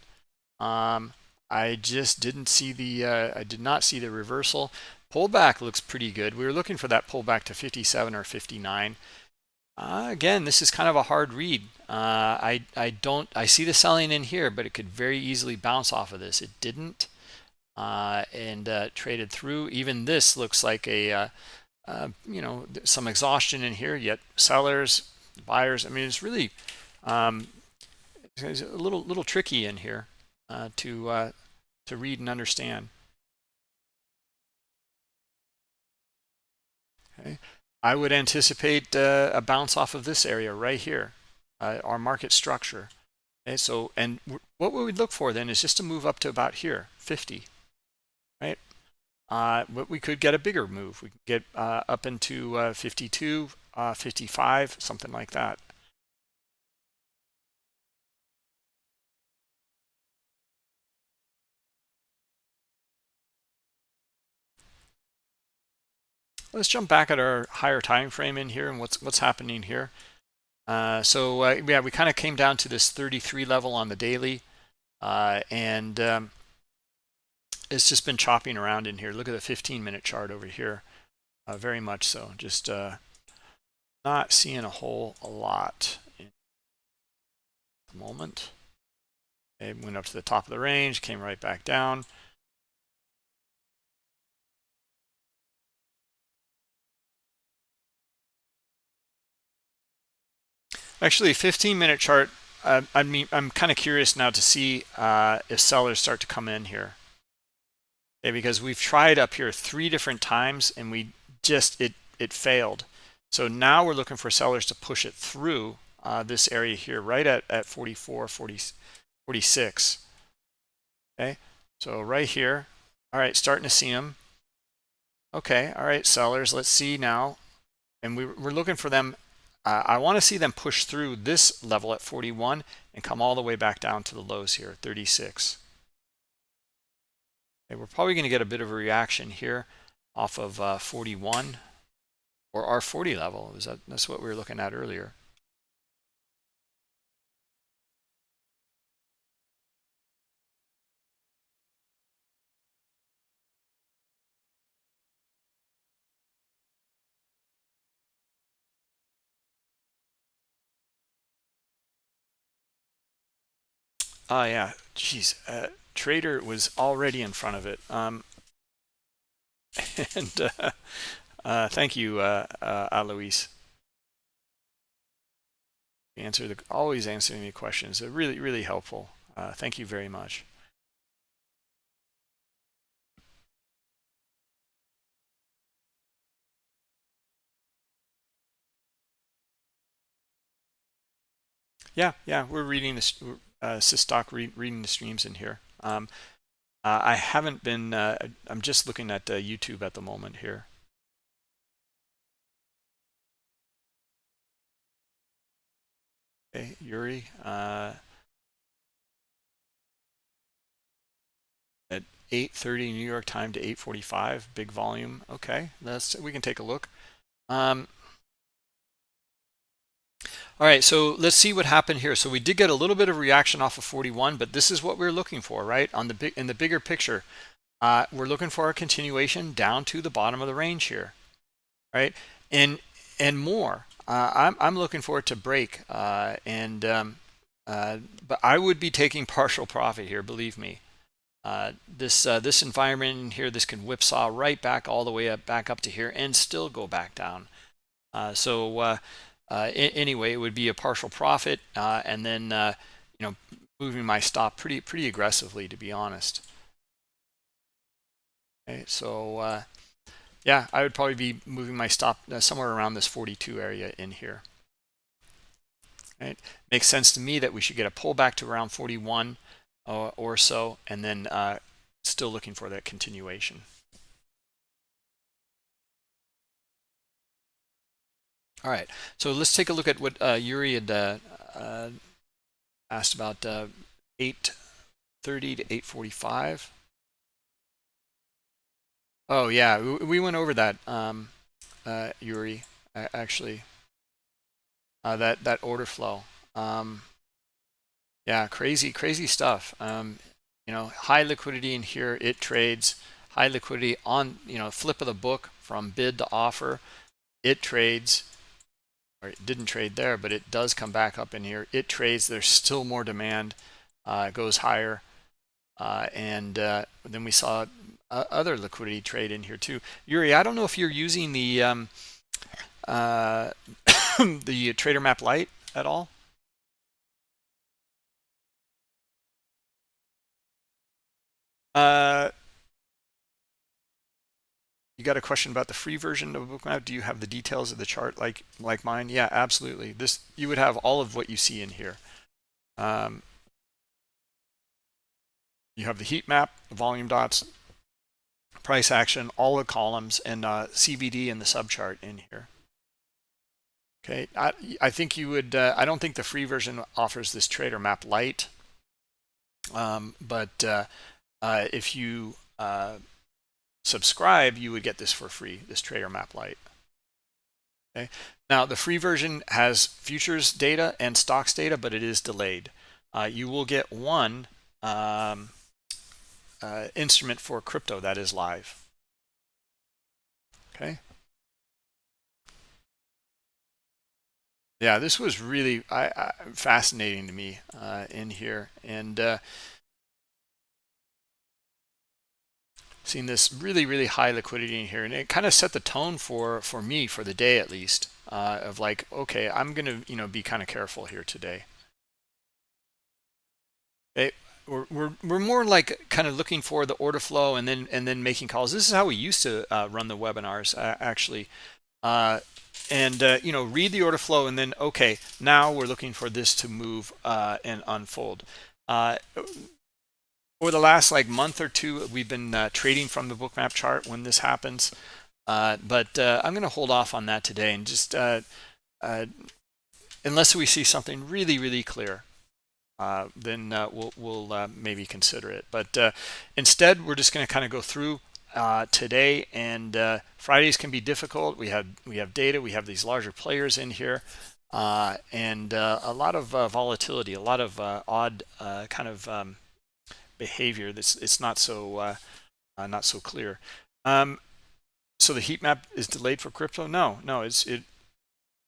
I just didn't see I did not see the reversal. Pullback looks pretty good. We were looking for that pullback to 57 or 59. Again, this is kind of a hard read. I see the selling in here, but it could very easily bounce off of this. It didn't, and traded through. Even this looks like some exhaustion in here. Yet sellers, buyers. I mean, it's really it's a little tricky in here to read and understand. Okay. I would anticipate a bounce off of this area right here, our market structure. Okay, so, and what we would look for then is just to move up to about here, 50, right? But we could get a bigger move. We could get up into 52, 55, something like that. Let's jump back at our higher time frame in here and what's happening here. Yeah, we kind of came down to this 33 level on the daily, and it's just been chopping around in here. Look at the 15-minute chart over here. Very much so. Just not seeing a lot in the moment. It went up to the top of the range, came right back down. Actually, 15-minute chart, I'm kind of curious now to see if sellers start to come in here. Okay, because we've tried up here 3 different times and it failed. So now we're looking for sellers to push it through this area here, right at 44, 40, 46. Okay, so right here. All right, starting to see them. Okay, all right, sellers, let's see now. And we're looking for them. I want to see them push through this level at 41 and come all the way back down to the lows here, 36. Okay, we're probably going to get a bit of a reaction here off of 41 or our 40 level. That's what we were looking at earlier. Oh yeah, geez, trader was already in front of it. And thank you, Alois. Always answering me questions. They're really, really helpful. Thank you very much. Yeah, we're reading this. Stock reading the streams in here. I haven't been. I'm just looking at YouTube at the moment here. Okay, Yuri. At 8:30 New York time to 8:45, big volume. Okay, we can take a look. All right, so let's see what happened here. So we did get a little bit of reaction off of 41, but this is what we're looking for, right? In the bigger picture, we're looking for a continuation down to the bottom of the range here, right? And more. I'm looking for it to break, but I would be taking partial profit here, believe me. This environment in here, this can whipsaw right back all the way back up to here and still go back down. Anyway, it would be a partial profit, and then moving my stop pretty aggressively, to be honest. Okay, so yeah, I would probably be moving my stop somewhere around this 42 area in here. Right, makes sense to me that we should get a pullback to around 41 or so, and then still looking for that continuation. All right, so let's take a look at what Yuri had asked about 8:30 to 8:45. Oh yeah, we went over that, Yuri. Actually, that order flow. Yeah, crazy stuff. High liquidity in here. It trades high liquidity on flip of the book from bid to offer. It trades. Or it didn't trade there, but it does come back up in here. It trades. There's still more demand. It goes higher, and then we saw other liquidity trade in here too. Yuri, I don't know if you're using the the Trader Map Lite at all. You got a question about the free version of Bookmap? Do you have the details of the chart like mine? Yeah, absolutely. You would have all of what you see in here. You have the heat map, the volume dots, price action, all the columns, and CVD in the subchart in here. Okay, I think you would. I don't think the free version offers this Trader Map Lite, but if you subscribe, you would get this for free. This Trader Map Lite. Okay. Now the free version has futures data and stocks data, but it is delayed. You will get one instrument for crypto that is live. Okay. Yeah, this was really fascinating to me in here, and seeing this really high liquidity in here, and it kind of set the tone for me for the day at least, of like, okay, I'm gonna be kind of careful here today. We're more like kind of looking for the order flow and then making calls. This is how we used to run the webinars actually. Read the order flow, and then okay, now we're looking for this to move and unfold. For the last month or two, we've been trading from the Bookmap chart when this happens, but I'm going to hold off on that today, and just unless we see something really clear, then we'll maybe consider it. But instead, we're just going to kind of go through today, and Fridays can be difficult. We have data, we have these larger players in here, and a lot of volatility, a lot of odd kind of behavior. It's not so clear. So the heat map is delayed for crypto? No, it's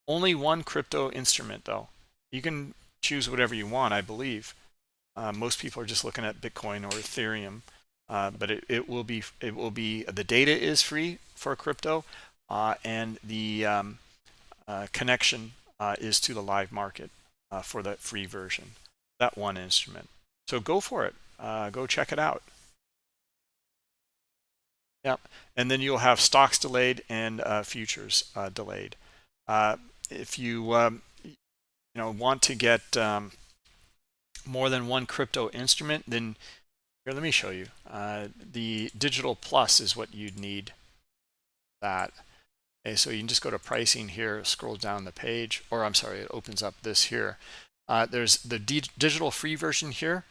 only one crypto instrument though. You can choose whatever you want, I believe. Most people are just looking at Bitcoin or Ethereum, but it will be the data is free for crypto, and the connection is to the live market for that free version, that one instrument. So go for it. Go check it out. Yep. And then you'll have stocks delayed and futures delayed. If you want to get more than one crypto instrument, then here, let me show you. The digital plus is what you'd need. That. Okay, so you can just go to pricing here, scroll down the page, or I'm sorry, it opens up this here. There's the digital free version here,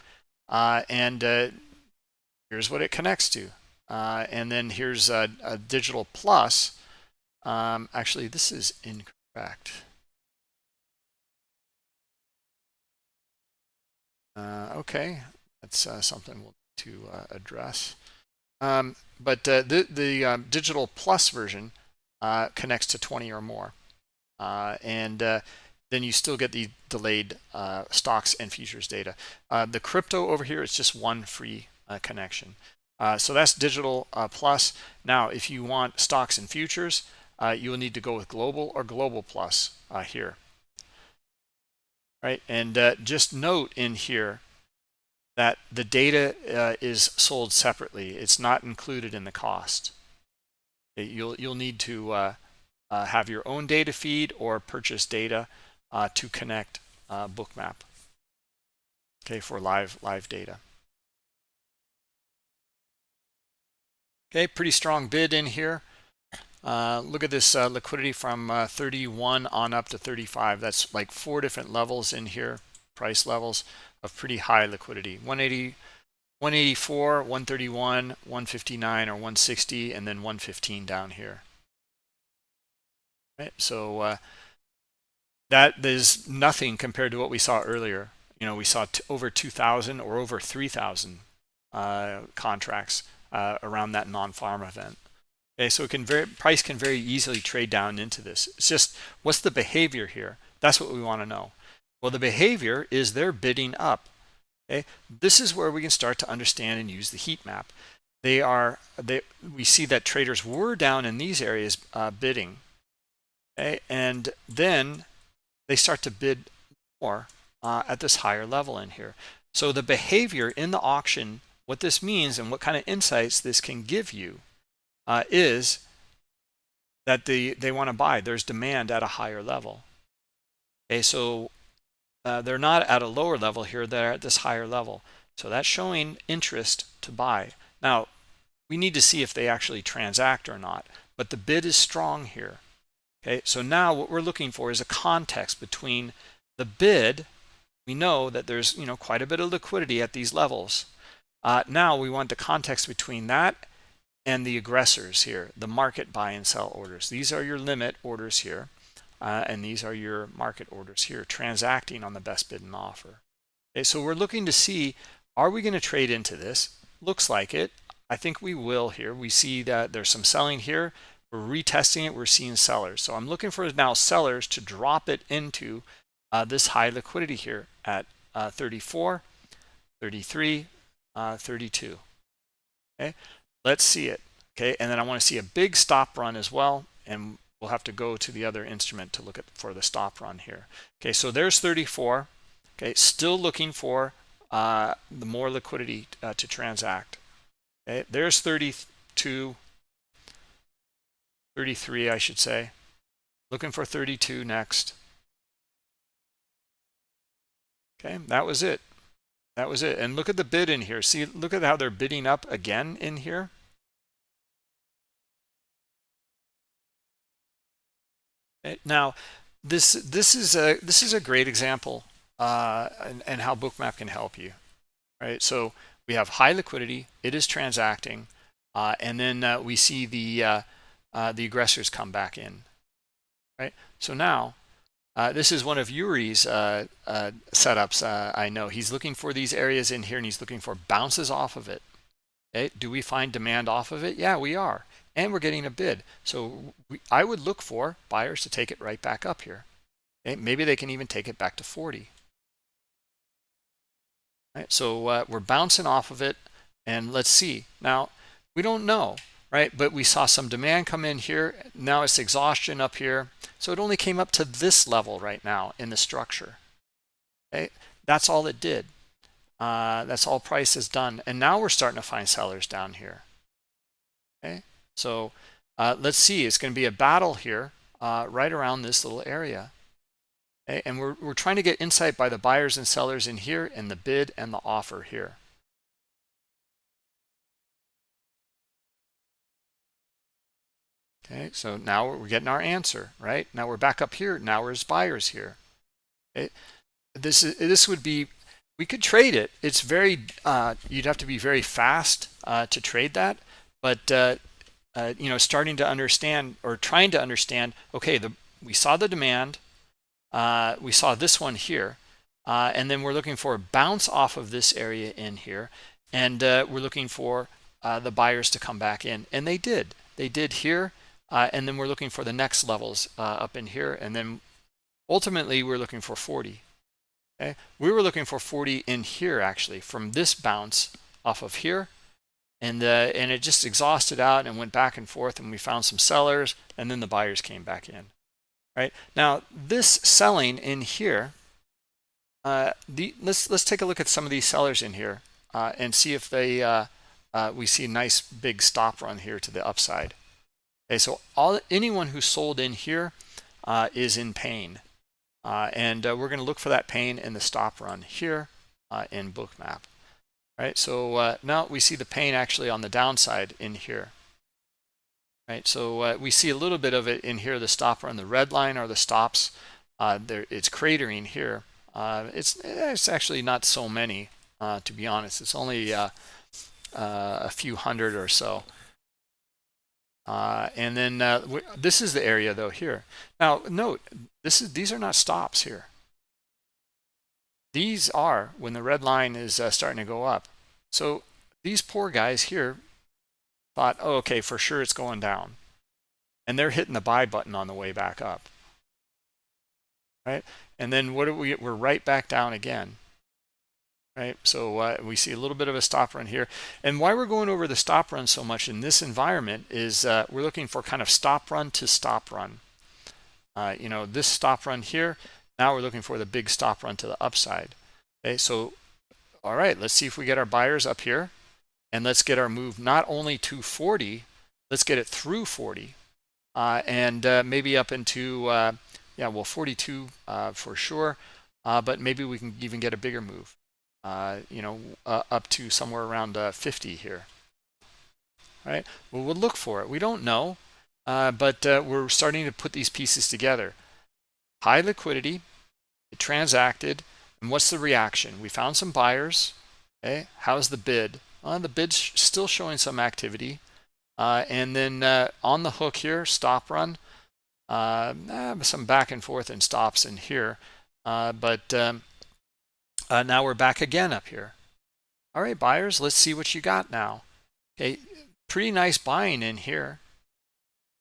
and here's what it connects to. And then here's a digital plus. Actually, this is incorrect. Okay, that's something we'll need to address. But the digital plus version connects to 20 or more, and then you still get the delayed stocks and futures data. The crypto over here is just one free connection. So that's digital plus. Now, if you want stocks and futures, you will need to go with global or global plus here. Right, and just note in here that the data is sold separately. It's not included in the cost. You'll need to have your own data feed or purchase data to connect Bookmap. Okay, for live data. Okay, pretty strong bid in here. Look at this liquidity from 31 on up to 35. That's like 4 different levels in here, price levels of pretty high liquidity. 180, 184, 131, 159 or 160, and then 115 down here. Right, so that is nothing compared to what we saw earlier. We saw over 2,000 or over 3,000 contracts around that non-farm event. Okay, so price can very easily trade down into this. It's just, what's the behavior here? That's what we want to know. Well, the behavior is they're bidding up. Okay, this is where we can start to understand and use the heat map. We see that traders were down in these areas bidding. Okay, and then they start to bid more at this higher level in here. So the behavior in the auction, what this means and what kind of insights this can give you is that they want to buy. There's demand at a higher level. Okay, so they're not at a lower level here, they're at this higher level. So that's showing interest to buy. Now, we need to see if they actually transact or not, but the bid is strong here. Okay, so now what we're looking for is a context between the bid. We know that there's quite a bit of liquidity at these levels. Now we want the context between that and the aggressors here, the market buy and sell orders. These are your limit orders here, and these are your market orders here, transacting on the best bid and offer. Okay, so we're looking to see, are we going to trade into this? Looks like it. I think we will here. We see that there's some selling here. We're retesting it. We're seeing sellers. So I'm looking for now sellers to drop it into this high liquidity here at 34, 33, 32. Okay. Let's see it. Okay, and then I want to see a big stop run as well, and we'll have to go to the other instrument to look for the stop run here. Okay, so there's 34. Okay, still looking for the more liquidity to transact. Okay, there's 32, 33, I should say. Looking for 32 next. Okay, that was it. That was it. And look at the bid in here. See, look at how they're bidding up again in here. Now, this is a great example and how Bookmap can help you, right? So we have high liquidity, it is transacting, and then we see the aggressors come back in, right? So now this is one of Yuri's setups. I know he's looking for these areas in here, and he's looking for bounces off of it. Okay, do we find demand off of it? Yeah, we are. And we're getting a bid. So I would look for buyers to take it right back up here. Okay, maybe they can even take it back to 40. right? So we're bouncing off of it, and let's see. Now, we don't know, right? But we saw some demand come in here. Now it's exhaustion up here. So it only came up to this level right now in the structure. Okay, that's all it did. That's all price has done. And now we're starting to find sellers down here. Okay, so let's see. It's going to be a battle here right around this little area. Okay? And we're trying to get insight by the buyers and sellers in here, and the bid and the offer here. Okay, so now we're getting our answer, right? Now we're back up here. Now there's buyers here. Okay? This would be, we could trade it. It's very, you'd have to be very fast to trade that. But, you know, starting to understand or trying to understand, okay, we saw the demand. We saw this one here. And then we're looking for a bounce off of this area in here. And we're looking for the buyers to come back in. And they did. They did here. And then we're looking for the next levels up in here. And then ultimately, we're looking for 40. Okay, we were looking for 40 in here actually from this bounce off of here, and it just exhausted out and went back and forth, and we found some sellers, and then the buyers came back in. Right now, this selling in here, let's take a look at some of these sellers in here and see if they we see a nice big stop run here to the upside. Okay, so anyone who sold in here is in pain. And we're going to look for that pain in the stop run here in Bookmap. Right, so now we see the pain actually on the downside in here. Right, so we see a little bit of it in here, the stop run. The red line are the stops. It's cratering here. It's actually not so many, to be honest. It's only a few hundred or so. And then this is the area though here. Now note, these are not stops here. These are when the red line is starting to go up. So these poor guys here thought, oh, okay, for sure it's going down. And they're hitting the buy button on the way back up. Right? And then what do we get? We're right back down again. Right? So we see a little bit of a stop run here. And why we're going over the stop run so much in this environment is we're looking for kind of stop run to stop run. You know, this stop run here, now we're looking for the big stop run to the upside. Okay, so, all right, let's see if we get our buyers up here. And let's get our move not only to 40, let's get it through 40. And maybe up into, yeah, well, 42 for sure. But maybe we can even get a bigger move. You know, up to somewhere around 50 here. Right? Well, we'll look for it. We don't know, but we're starting to put these pieces together. High liquidity, it transacted, and what's the reaction? We found some buyers. Okay, how's the bid? The bid's still showing some activity, and then on the hook here, stop run. Some back and forth and stops in here, but now we're back again up here. All right, buyers, let's see what you got now. Okay, pretty nice buying in here.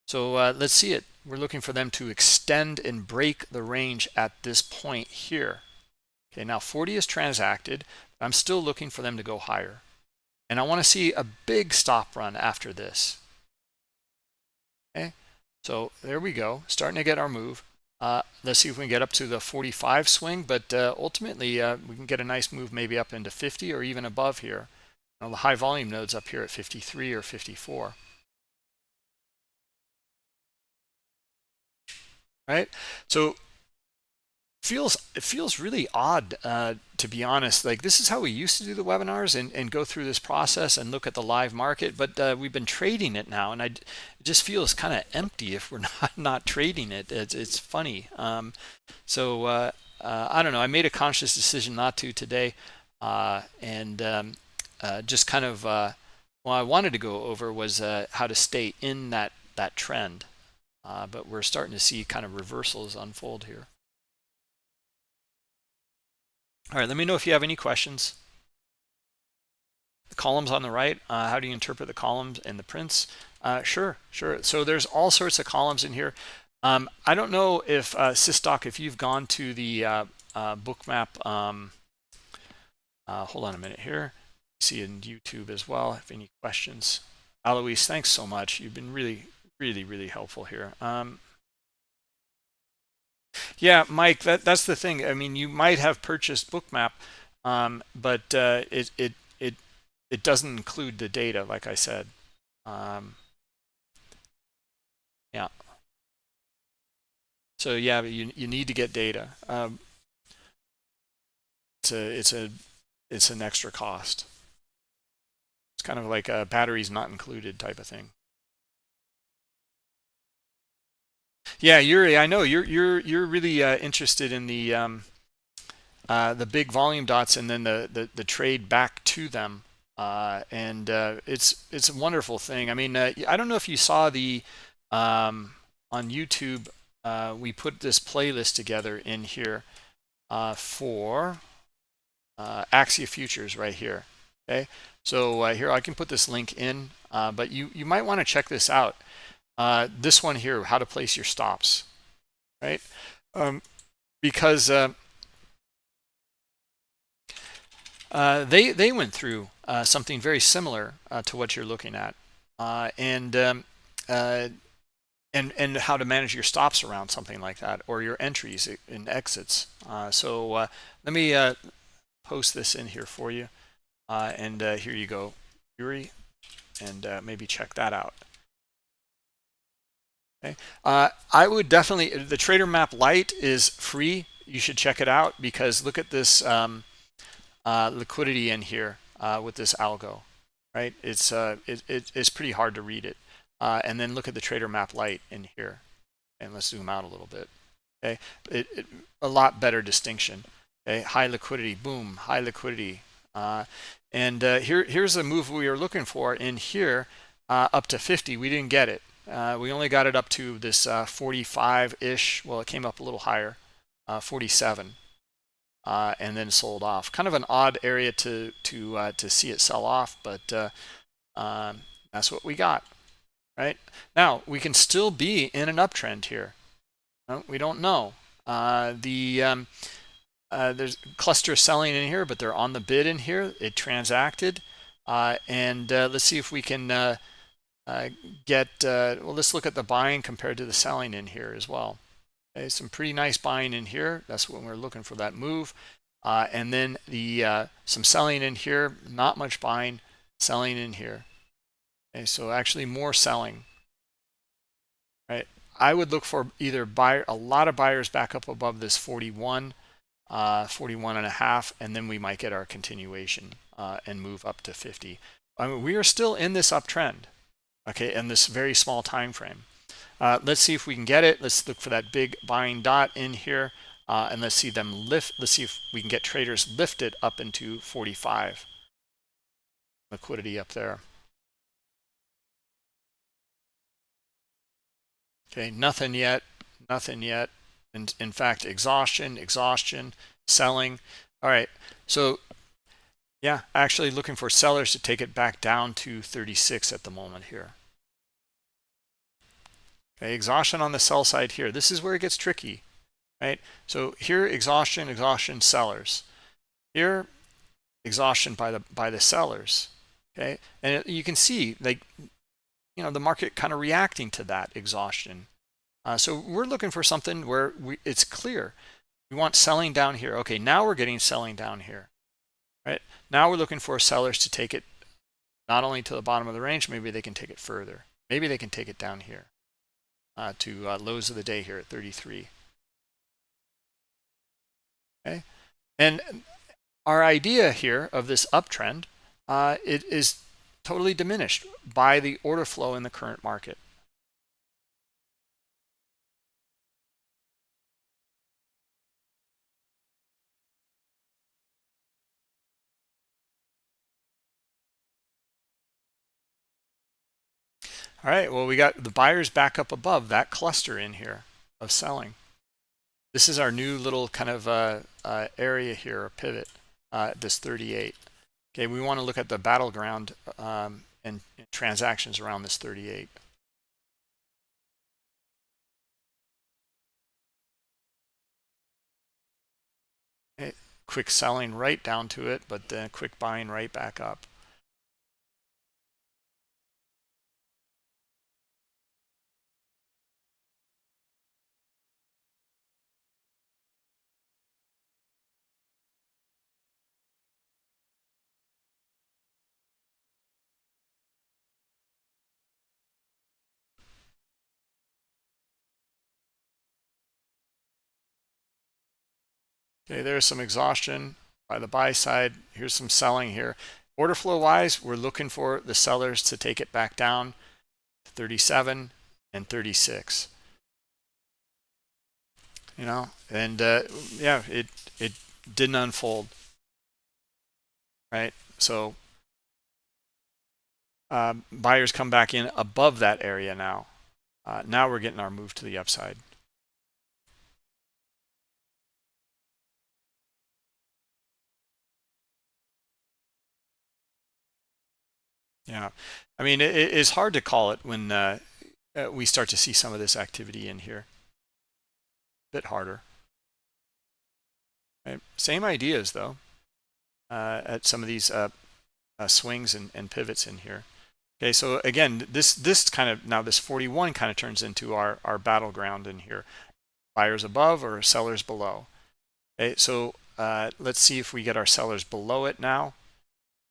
So let's see it. We're looking for them to extend and break the range at this point here. Okay, now 40 is transacted. I'm still looking for them to go higher. And I want to see a big stop run after this. Okay, so there we go, starting to get our move. Let's see if we can get up to the 45 swing, but ultimately we can get a nice move maybe up into 50 or even above here. Now, the high volume nodes up here at 53 or 54. Right, so it feels really odd, to be honest. Like, this is how we used to do the webinars and go through this process and look at the live market, but we've been trading it now, and it just feels kind of empty if we're not trading it. It's funny. So I don't know. I made a conscious decision not to today, and just kind of what I wanted to go over was how to stay in that trend. But we're starting to see kind of reversals unfold here. All right, let me know if you have any questions. The columns on the right, how do you interpret the columns and the prints? Sure. So there's all sorts of columns in here. I don't know if Systock, if you've gone to the Bookmap Hold on a minute here. See in YouTube as well if any questions. Alois, thanks so much. You've been really helpful here. Yeah, Mike, that's the thing. I mean, you might have purchased Bookmap, but it doesn't include the data, like I said. Yeah. So yeah, you need to get data. It's an extra cost. It's kind of like a batteries not included type of thing. Yeah, Yuri, I know you're really interested in the big volume dots and then the trade back to them, and it's a wonderful thing. I mean, I don't know if you saw the on YouTube. We put this playlist together in here for Axia futures right here. Okay, so here I can put this link in, but you might want to check this out. This one here, how to place your stops, right? Because they went through something very similar to what you're looking at, and how to manage your stops around something like that, or your entries and exits. So let me post this in here for you, and here you go, Yuri, and maybe check that out. Okay, I would definitely, the Trader Map Lite is free. You should check it out because look at this liquidity in here with this algo, right? It's pretty hard to read it. And then look at the Trader Map Lite in here, and let's zoom out a little bit. Okay, a lot better distinction. Okay, high liquidity, boom, high liquidity, and here's a move we were looking for in here, up to 50. We didn't get it. We only got it up to this 45-ish. Well, it came up a little higher, 47. And then sold off. Kind of an odd area to see it sell off, but that's what we got. Right now, we can still be in an uptrend here. We don't know. There's cluster selling in here, but they're on the bid in here. It transacted, and let's see if we can get. Well, let's look at the buying compared to the selling in here as well. Okay, some pretty nice buying in here. That's when we're looking for that move. And then some selling in here, not much buying, selling in here. Okay, so actually more selling. Right? I would look for either a lot of buyers back up above this 41, 41 and a half, and then we might get our continuation and move up to 50. I mean, we are still in this uptrend, okay, in this very small time frame. Let's see if we can get it. Let's look for that big buying dot in here, and let's see them lift. Let's see if we can get traders lifted up into 45. Liquidity up there. Okay, nothing yet. Nothing yet. And in fact, exhaustion, selling. All right. So yeah, actually looking for sellers to take it back down to 36 at the moment here. Okay, exhaustion on the sell side here. This is where it gets tricky, right? So here, exhaustion, sellers. Here, exhaustion by the sellers. Okay, and you can see, like, the market kind of reacting to that exhaustion. So we're looking for something where it's clear. We want selling down here. Okay, now we're getting selling down here, right? Now we're looking for sellers to take it not only to the bottom of the range, maybe they can take it further. Maybe they can take it down here to lows of the day here at 33. Okay, and our idea here of this uptrend, it is totally diminished by the order flow in the current market. All right, well, we got the buyers back up above that cluster in here of selling. This is our new little kind of area here, a pivot, this 38. Okay, we want to look at the battleground and transactions around this 38. Okay, quick selling right down to it, but then quick buying right back up. Okay, there's some exhaustion by the buy side. Here's some selling here. Order flow wise, we're looking for the sellers to take it back down to 37 and 36. You know, and yeah, it didn't unfold, right? So buyers come back in above that area now. Now we're getting our move to the upside. Yeah, I mean, it's hard to call it when we start to see some of this activity in here. A bit harder. Right? Same ideas though at some of these swings and pivots in here. Okay, so again, this kind of, now this 41 kind of turns into our battleground in here. Buyers above or sellers below. Okay, so let's see if we get our sellers below it now,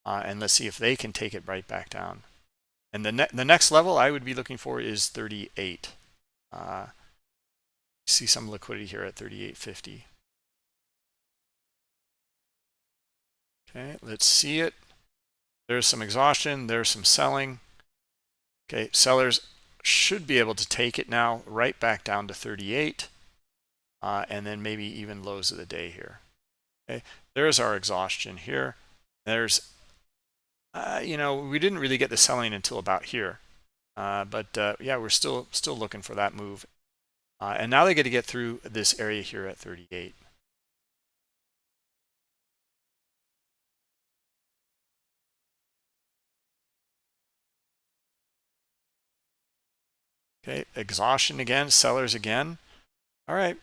and let's see if they can take it right back down. And the next level I would be looking for is 38. See some liquidity here at 38.50. Okay, let's see it. There's some exhaustion. There's some selling. Okay, sellers should be able to take it now right back down to 38, and then maybe even lows of the day here. Okay, there's our exhaustion here. There's, you know, we didn't really get the selling until about here, but yeah, we're still looking for that move. And now they get to get through this area here at 38. Okay, exhaustion again, sellers again. All right.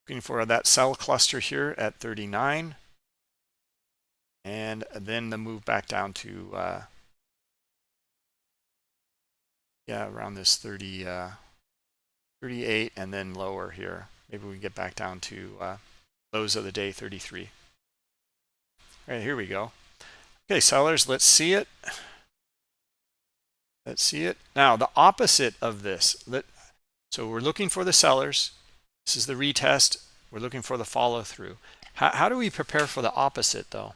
Looking for that sell cluster here at 39. And then the move back down to, yeah, around this 30, 38, and then lower here. Maybe we can get back down to lows of the day, 33. All right, here we go. Okay, sellers, let's see it. Let's see it. Now, the opposite of this. So we're looking for the sellers. This is the retest. We're looking for the follow through. How do we prepare for the opposite, though?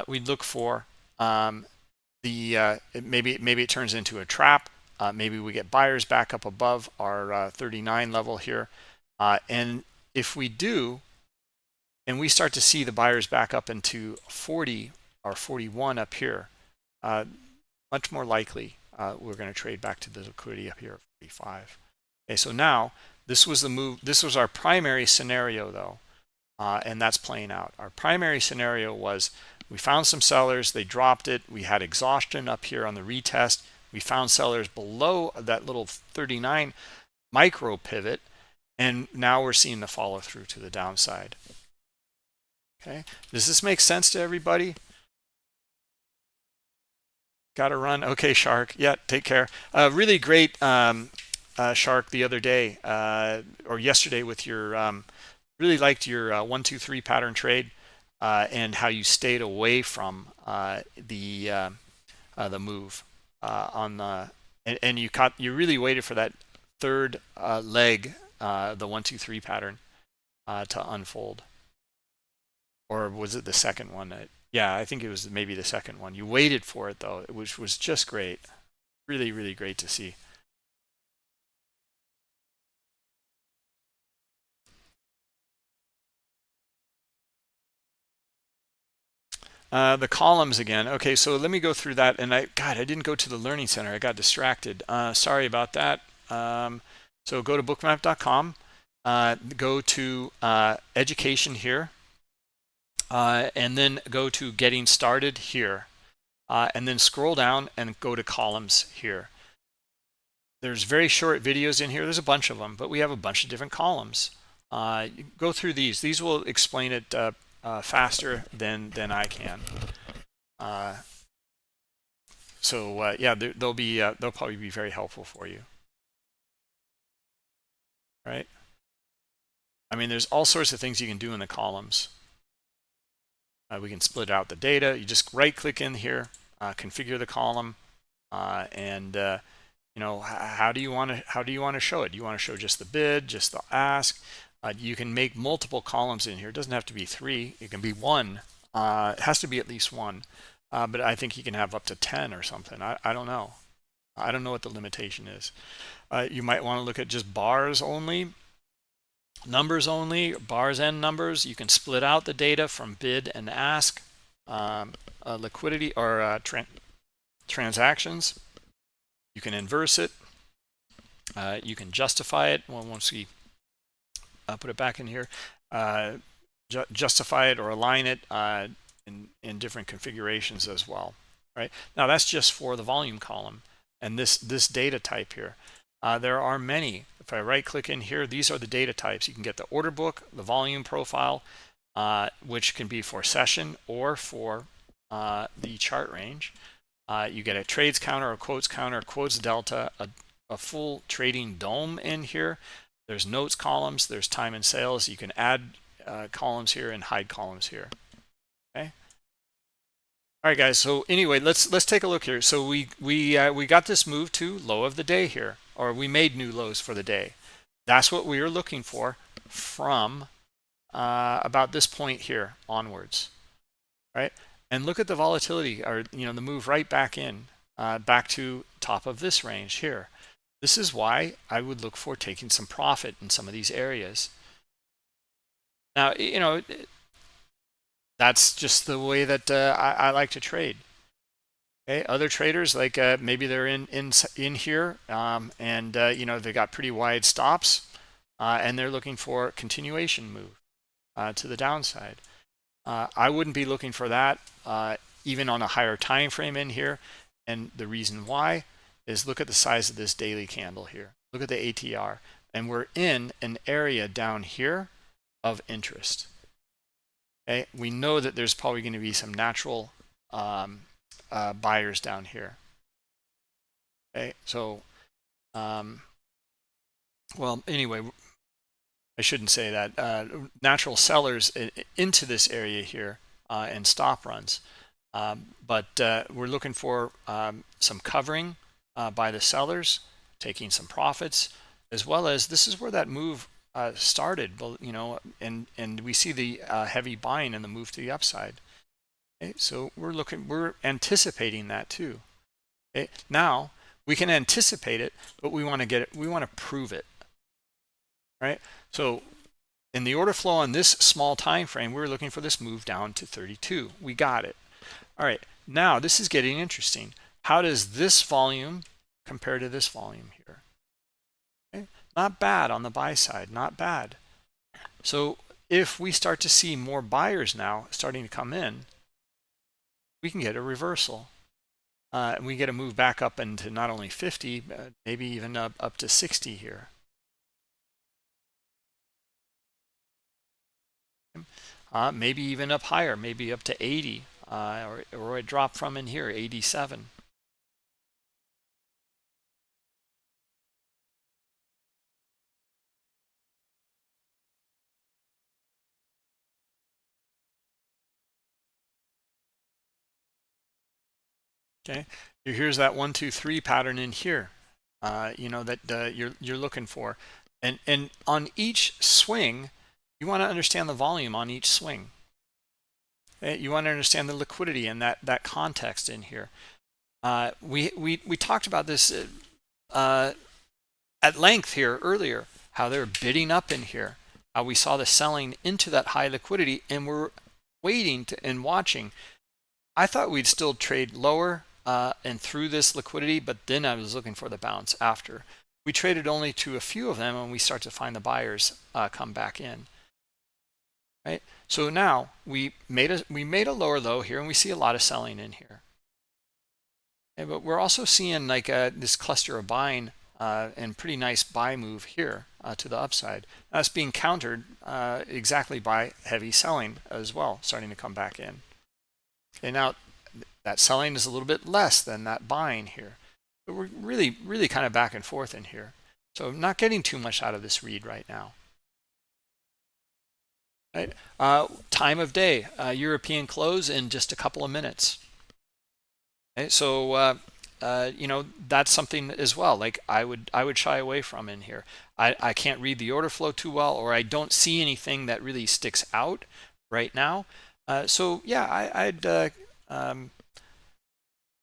We look for maybe it turns into a trap. Maybe we get buyers back up above our 39 level here. And if we do, and we start to see the buyers back up into 40 or 41 up here, much more likely we're going to trade back to the liquidity up here at 45. Okay, so now this was the move. This was our primary scenario though, and that's playing out. Our primary scenario was we found some sellers, they dropped it. We had exhaustion up here on the retest. We found sellers below that little 39 micro pivot, and now we're seeing the follow through to the downside. Okay, does this make sense to everybody? Got to run. Okay, Shark. Yeah, take care. Really great, Shark, the other day or yesterday with your, really liked your 1, 2, 3 pattern trade and how you stayed away from the move on the, and you really waited for that third leg, the 1, 2, 3 pattern to unfold. Or was it the second one? Yeah, I think it was maybe the second one. You waited for it though, which was just great. Really, really great to see. The columns again. Okay, so let me go through that. And I didn't go to the Learning Center. I got distracted. Sorry about that. So go to bookmap.com. Go to education here. And then go to getting started here. And then scroll down and go to columns here. There's very short videos in here. There's a bunch of them, but we have a bunch of different columns. Go through these. These will explain it faster than I can. Yeah, they'll probably be very helpful for you. Right? I mean, there's all sorts of things you can do in the columns. We can split out the data. You just right-click in here, configure the column, and you know, how do you want to show it? Do you want to show just the bid, just the ask? You can make multiple columns in here. It doesn't have to be 3. It can be 1. It has to be at least 1. But I think you can have up to 10 or something. I don't know. I don't know what the limitation is. You might want to look at just bars only, numbers only, bars and numbers. You can split out the data from bid and ask, liquidity or transactions. You can inverse it. You can justify it. Well, once we put it back in here, justify it or align it in different configurations as well. Right now, that's just for the volume column and this data type here. There are many. If I right-click in here, these are the data types. You can get the order book, the volume profile, which can be for session or for the chart range. You get a trades counter, a quotes delta, a full trading dome in here. There's notes columns, there's time and sales. You can add columns here and hide columns here. Okay. All right, guys. So anyway, let's take a look here. So we got this move to low of the day here, or we made new lows for the day. That's what we were looking for from about this point here onwards, right? And look at the volatility, or the move right back in, back to top of this range here. This is why I would look for taking some profit in some of these areas. Now, that's just the way that I like to trade. Okay, other traders, like maybe they're in here, and they got pretty wide stops, and they're looking for a continuation move to the downside. I wouldn't be looking for that even on a higher time frame in here, and the reason why is look at the size of this daily candle here. Look at the ATR, and we're in an area down here of interest. Okay, we know that there's probably going to be some natural buyers down here. Okay, so well, anyway, I shouldn't say that. Natural sellers into this area here and stop runs, but we're looking for some covering by the sellers, taking some profits, as well as this is where that move started, and we see the heavy buying and the move to the upside. Okay, so we're anticipating that too. Okay, now we can anticipate it, but we want to get it. We want to prove it, right? So in the order flow on this small time frame, we were looking for this move down to 32. We got it. All right, now this is getting interesting. How does this volume compare to this volume here? Okay, not bad on the buy side, not bad. So if we start to see more buyers now starting to come in, we can get a reversal. And we get a move back up into not only 50, but maybe even up to 60 here. Maybe even up higher, maybe up to 80, or a drop from in here, 87. Okay, here's that 1, 2, 3 pattern in here, that you're looking for, and on each swing, you want to understand the volume on each swing. Okay? You want to understand the liquidity and that context in here. We talked about this at length here earlier, how they're bidding up in here, how we saw the selling into that high liquidity, and we're waiting and watching. I thought we'd still trade lower and through this liquidity, but then I was looking for the bounce after. We traded only to a few of them, and we start to find the buyers come back in. Right. So now we made a lower low here, and we see a lot of selling in here. Okay, but we're also seeing like this cluster of buying and pretty nice buy move here to the upside. That's being countered exactly by heavy selling as well, starting to come back in. Okay, now that selling is a little bit less than that buying here, but we're really kind of back and forth in here. So I'm not getting too much out of this read right now. Right? Time of day, European close in just a couple of minutes. Okay, so that's something as well. Like I would shy away from in here. I can't read the order flow too well, or I don't see anything that really sticks out right now. So yeah,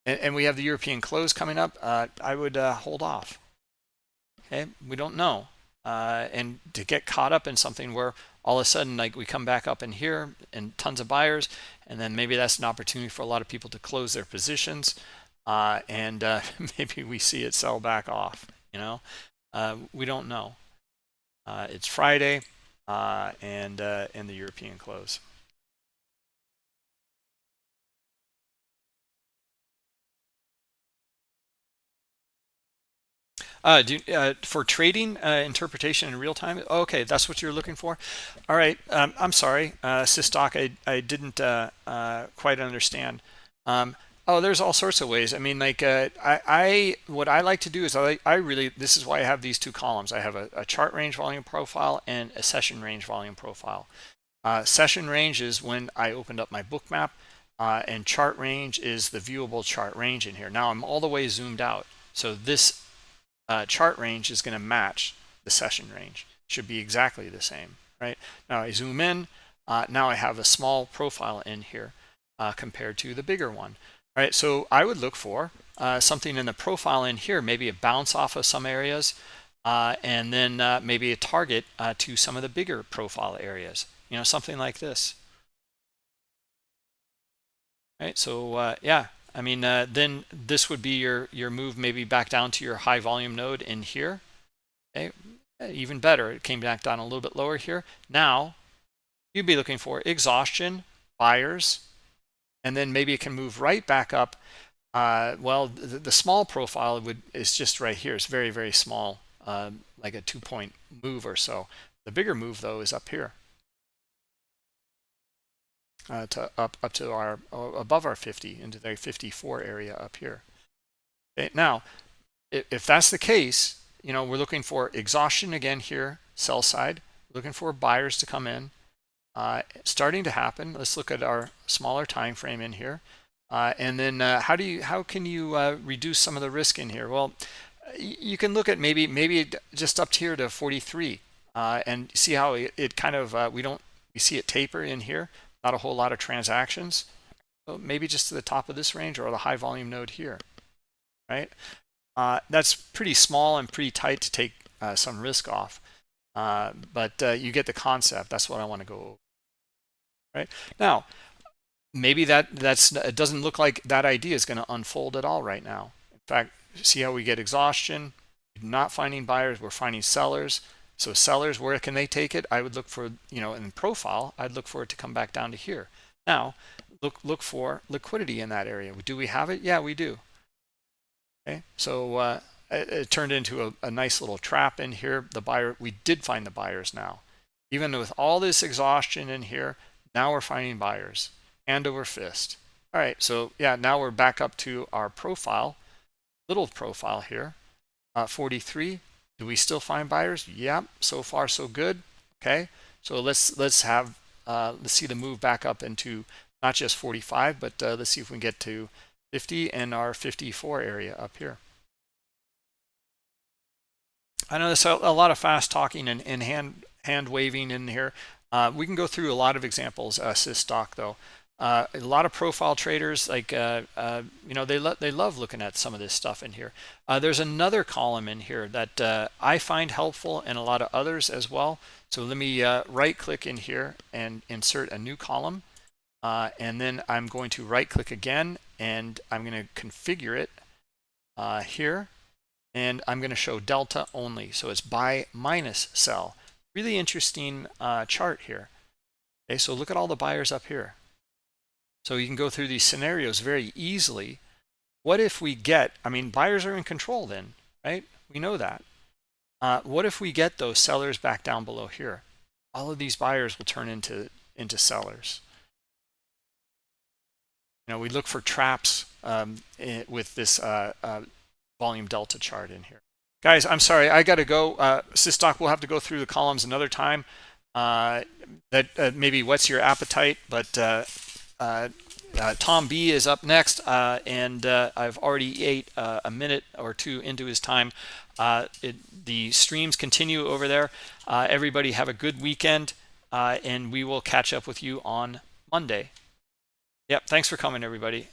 and we have the European close coming up. I would hold off. Okay, we don't know, and to get caught up in something where all of a sudden like we come back up in here and tons of buyers, and then maybe that's an opportunity for a lot of people to close their positions, and maybe we see it sell back off. We don't know. It's Friday, and the European close. For trading interpretation in real time? Okay, that's what you're looking for. All right. I'm sorry, Systock. I didn't quite understand. Oh, there's all sorts of ways. I mean, like what I like to do is this is why I have these two columns. I have a chart range volume profile and a session range volume profile. Session range is when I opened up my Bookmap, and chart range is the viewable chart range in here. Now I'm all the way zoomed out, so this chart range is going to match the session range. Should be exactly the same, right? Now I zoom in. Now I have a small profile in here compared to the bigger one, right? So I would look for something in the profile in here, maybe a bounce off of some areas, and then maybe a target to some of the bigger profile areas, something like this. Right, so yeah, I mean, then this would be your move maybe back down to your high volume node in here. Okay, even better, it came back down a little bit lower here. Now you'd be looking for exhaustion, buyers, and then maybe it can move right back up. Well, the small profile is just right here. It's very small, like a 2-point move or so. The bigger move though is up here. To up to our above our 50 into the 54 area up here. Okay, now if that's the case, we're looking for exhaustion again here, sell side, looking for buyers to come in, starting to happen. Let's look at our smaller time frame in here, and then how can you reduce some of the risk in here? Well, you can look at maybe just up here to 43 and see how it kind of we see it taper in here. Not a whole lot of transactions. So maybe just to the top of this range or the high volume node here, right? That's pretty small and pretty tight to take some risk off. But you get the concept. That's what I want to go over. Right now, maybe it doesn't look like that idea is going to unfold at all right now. In fact, see how we get exhaustion. We're not finding buyers. We're finding sellers. So sellers, where can they take it? I would look for, in profile, I'd look for it to come back down to here. Now, look for liquidity in that area. Do we have it? Yeah, we do. Okay, so it turned into a nice little trap in here. We did find the buyers now. Even with all this exhaustion in here, now we're finding buyers, hand over fist. All right, so yeah, now we're back up to our profile, little profile here, 43. Do we still find buyers? Yeah, so far so good. Okay, so let's see the move back up into not just 45, but let's see if we can get to 50 and our 54 area up here. I know there's a lot of fast talking and hand waving in here. We can go through a lot of examples, Systock though. A lot of profile traders, like they love looking at some of this stuff in here. There's another column in here that I find helpful, and a lot of others as well. So let me right click in here and insert a new column, and then I'm going to right click again, and I'm going to configure it here, and I'm going to show delta only. So it's buy minus sell. Really interesting chart here. Okay, so look at all the buyers up here. So you can go through these scenarios very easily. What if we get, buyers are in control then, right? We know that. What if we get those sellers back down below here? All of these buyers will turn into sellers. We look for traps with this volume delta chart in here. Guys, I'm sorry, I got to go. Systock, we'll have to go through the columns another time. That maybe whets your appetite, but Tom B is up next, and I've already ate a minute or two into his time. The streams continue over there. Everybody have a good weekend, and we will catch up with you on Monday. Yep, thanks for coming, everybody.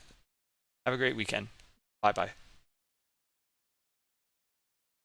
Have a great weekend. Bye-bye.